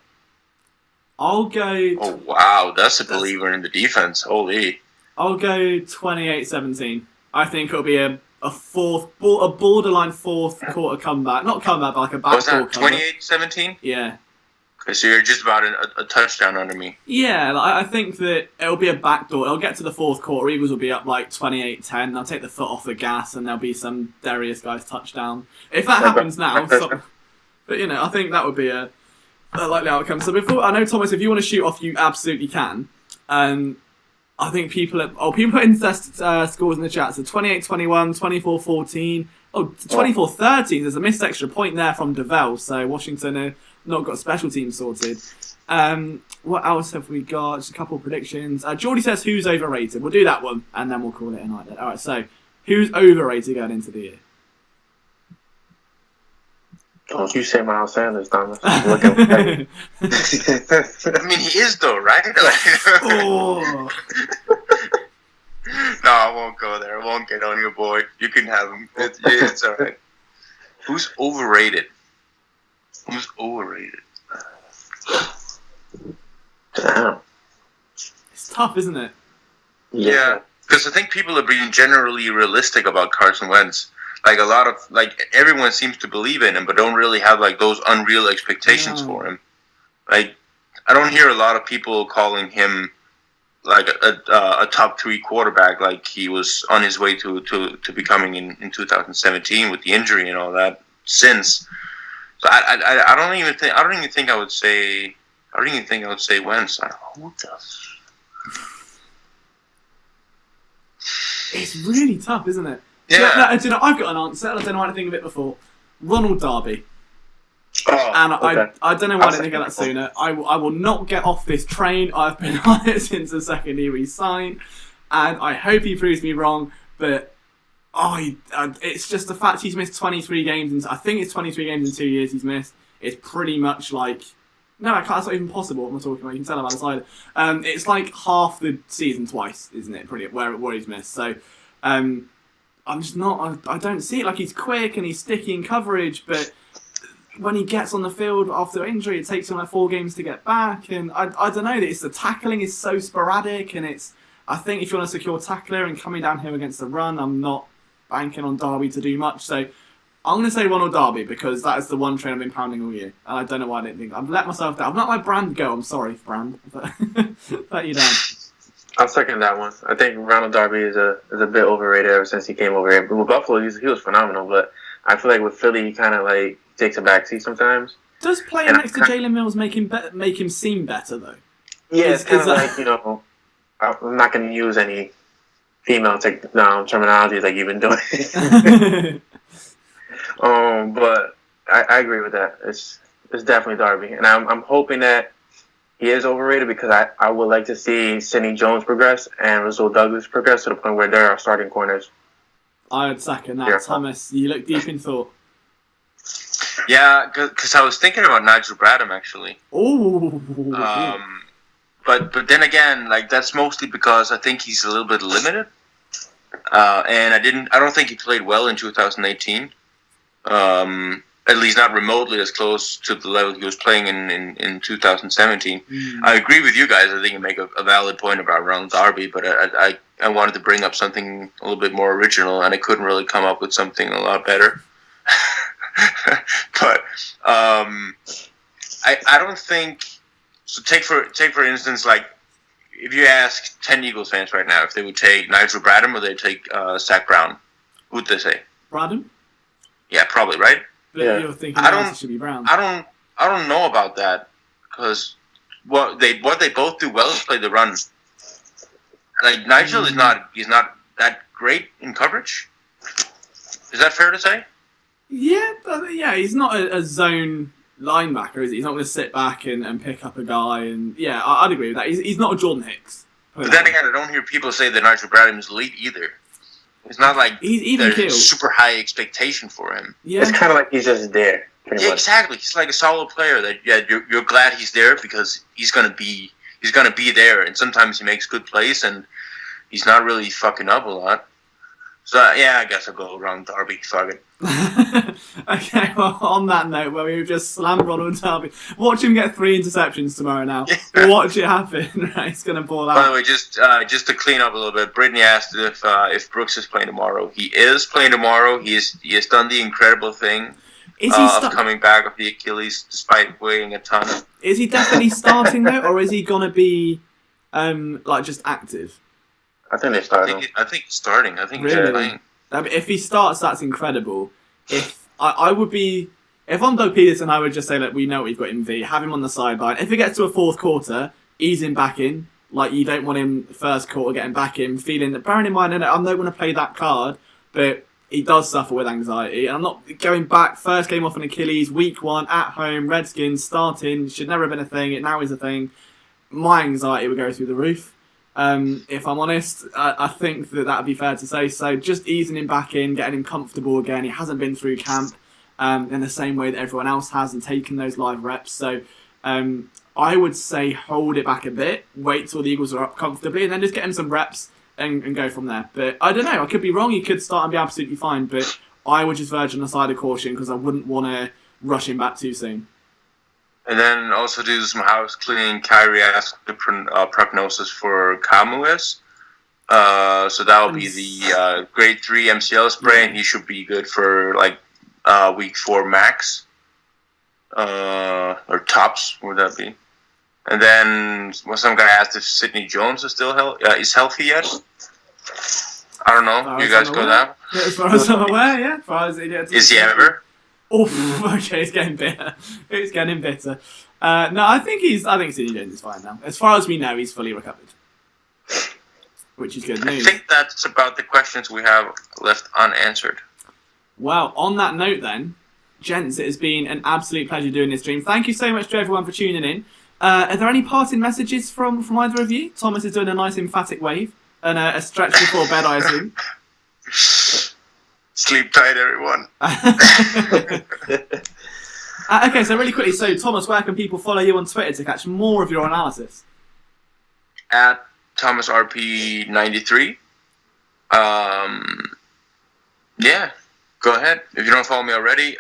I'll go. Oh wow, that's a believer in the defense. Holy. I'll go 28-17. I think it'll be a borderline fourth quarter comeback. Not comeback, but like a backdoor comeback. 28-17? Yeah. Okay, so you're just about a touchdown under me. Yeah, I think that it'll be a backdoor. It'll get to the fourth quarter. Eagles will be up like 28-10. They'll take the foot off the gas, and there'll be some Darius guy's touchdown. If that happens now, but I think that would be a likely outcome. So I know, Thomas, if you want to shoot off, you absolutely can. I think people put in scores in the chat. So 28-21, 24-14, 24-13. There's a missed extra point there from DeVell. So Washington not got special teams sorted. What else have we got? Just a couple of predictions. Geordie says who's overrated. We'll do that one, and then we'll call it a night then. All right, so who's overrated going into the year? Don't you say Miles Sanders, Thomas. I mean, he is though, right? Oh. No, I won't go there. I won't get on your boy. You can have him. It's all right. Who's overrated? Who's overrated? Damn. It's tough, isn't it? Yeah, because I think people are being generally realistic about Carson Wentz. Like everyone seems to believe in him, but don't really have like those unreal expectations for him. Like, I don't hear a lot of people calling him like a top 3 quarterback, like he was on his way to becoming in 2017 with the injury and all that. Since, so I don't even think I would say Wentz. It's really tough, isn't it? Yeah. I've got an answer. I don't know why I didn't think of it before. Ronald Darby. Oh, And okay. I don't know why I didn't think of that sooner. I will not get off this train. I've been on it since the second year he signed. And I hope he proves me wrong. But it's just the fact he's missed 23 games, and I think it's 23 games in 2 years he's missed. It's pretty much like, no, that's not even possible. What am I talking about? You can tell I'm outside. It's like half the season twice, isn't it? Pretty where he's missed. So, I'm just not. I don't see it. Like, he's quick and he's sticky in coverage, but when he gets on the field after injury, it takes him like 4 games to get back. And I don't know. It's the tackling is so sporadic, and I think if you want to secure tackler and coming down here against the run, I'm not banking on Darby to do much. So I'm going to say Ronald Darby because that is the one train I've been pounding all year. And I don't know why I didn't think. I've let myself down. I've let my brand go. I'm sorry, brand. But let you down. I'll second that one. I think Ronald Darby is a bit overrated ever since he came over here. But with Buffalo, he was phenomenal. But I feel like with Philly, he kind of like takes a backseat sometimes. Does playing next to Jalen Mills make him seem better though? Yeah, it's kind of like, I'm not going to use any female terminology like you've been doing. But I agree with that. It's definitely Darby, and I'm hoping that he is overrated because I would like to see Sidney Jones progress and Rasul Douglas progress to the point where they're our starting corners. I would second that. Yeah. Thomas, you look deep in thought. Yeah, because I was thinking about Nigel Bradham actually. Oh. But then again, like that's mostly because I think he's a little bit limited, and I don't think he played well in 2018. At least not remotely as close to the level he was playing in 2017. I agree with you guys. I think you make a valid point about Ronald Darby, but I wanted to bring up something a little bit more original, and I couldn't really come up with something a lot better. But I don't think. So take for instance, like if you ask 10 Eagles fans right now if they would take Nigel Bradham or they take Zach Brown, who would they say? Bradham. Yeah, probably right. But you're thinking it should be Brown. I don't know about that because what they both do well is play the run. Like Nigel is not that great in coverage. Is that fair to say? Yeah, he's not a zone linebacker, is he? He's not going to sit back and pick up a guy. And yeah, I'd agree with that. He's not a Jordan Hicks. But then again, I don't hear people say that Nigel Bradham is elite either. It's not like there's a super high expectation for him. Yeah. It's kind of like he's just there. Yeah, much. Exactly. He's like a solid player that you're glad he's there because he's gonna be there, and sometimes he makes good plays and he's not really fucking up a lot. So yeah, I guess I'll go around Darby. Fuck it. Okay, well, on that note, where we've just slammed Ronald Darby, watch him get 3 interceptions tomorrow now. Yeah. Watch it happen. Right, he's gonna ball out. By the way, just to clean up a little bit, Brittany asked if Brooks is playing tomorrow. He is playing tomorrow. He has done the incredible thing of coming back of the Achilles despite weighing a ton. Is he definitely starting though, or is he gonna be like just active? I think they're starting. I think he's starting. I think really? He's playing. I mean, if he starts, that's incredible. If I'm Doug Peterson, I would just say that we know we've got him V. Have him on the sideline. If it gets to a fourth quarter, ease him back in. Like you don't want him first quarter getting back in, feeling that. Bearing in mind, I'm not going to play that card, but he does suffer with anxiety. And I'm not going back. First game off an Achilles, week 1 at home, Redskins starting. Should never have been a thing. It now is a thing. My anxiety would go through the roof. If I'm honest, I think that would be fair to say. So just easing him back in, getting him comfortable again. He hasn't been through camp in the same way that everyone else has and taken those live reps. So I would say hold it back a bit, wait till the Eagles are up comfortably, and then just get him some reps and go from there. But I don't know. I could be wrong. He could start and be absolutely fine. But I would just verge on the side of caution because I wouldn't want to rush him back too soon. And then also do some house cleaning. Kyrie asked the prognosis for Camus. So that will be the grade 3 MCL sprain. Yeah. He should be good for like week 4 max. Or tops, would that be? And then some guy asked if Sidney Jones is still is healthy yet. I don't know. You guys go that? Yeah, as far as I'm aware, yeah. As far as is he ever? Oh, okay, it's getting bitter. It's getting bitter. No, I think Sidney Jones is fine now. As far as we know, he's fully recovered, which is good news. I think that's about the questions we have left unanswered. Well, on that note then, gents, it has been an absolute pleasure doing this stream. Thank you so much to everyone for tuning in. Are there any parting messages from either of you? Thomas is doing a nice emphatic wave and a stretch before bed, I assume. Sleep tight, everyone. Okay, so really quickly, so Thomas, where can people follow you on Twitter to catch more of your analysis? At ThomasRP93. Yeah, go ahead. If you don't follow me already,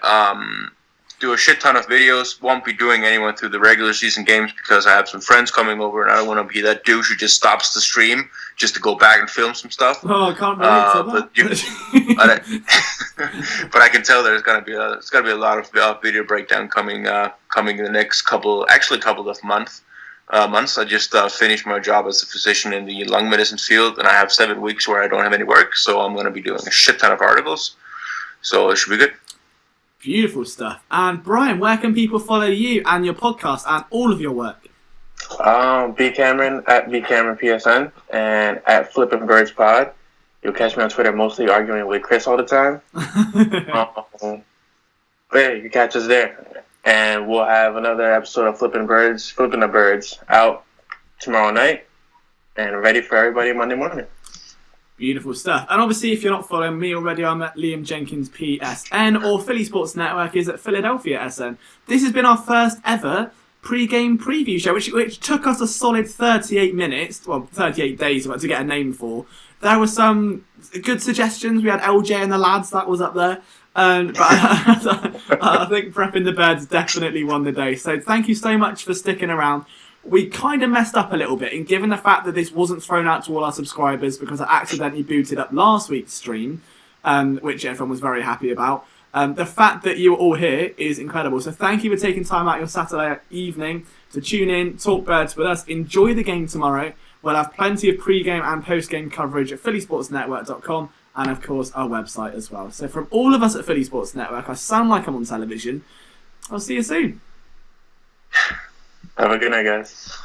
do a shit ton of videos. Won't be doing anyone through the regular season games because I have some friends coming over and I don't want to be that douche who just stops the stream just to go back and film some stuff. Oh, I can't relate to that. But I can tell there's gonna be a lot of video breakdown coming in the next couple of months. I just finished my job as a physician in the lung medicine field, and I have 7 weeks where I don't have any work, so I'm going to be doing a shit ton of articles. So it should be good. Beautiful stuff. And Brian, where can people follow you and your podcast and all of your work? B Cameron at B Cameron PSN and at Flippin' Birds Pod. You'll catch me on Twitter mostly arguing with Chris all the time. But yeah, you can catch us there. And we'll have another episode of Flipping the Birds out tomorrow night and ready for everybody Monday morning. Beautiful stuff. And obviously, if you're not following me already, I'm at Liam Jenkins PSN, or Philly Sports Network is at Philadelphia SN. This has been our first ever pre-game preview show, which took us a solid 38 minutes, well, 38 days to get a name for. There were some good suggestions. We had LJ and the lads, that was up there. But I think Prepping the Birds definitely won the day. So thank you so much for sticking around. We kind of messed up a little bit, and given the fact that this wasn't thrown out to all our subscribers because I accidentally booted up last week's stream, which everyone was very happy about, the fact that you were all here is incredible. So thank you for taking time out your Saturday evening to tune in, talk Birds with us, enjoy the game tomorrow. We'll have plenty of pre-game and post-game coverage at phillysportsnetwork.com. And, of course, our website as well. So from all of us at Philly Sports Network, I sound like I'm on television. I'll see you soon. Have a good night, guys.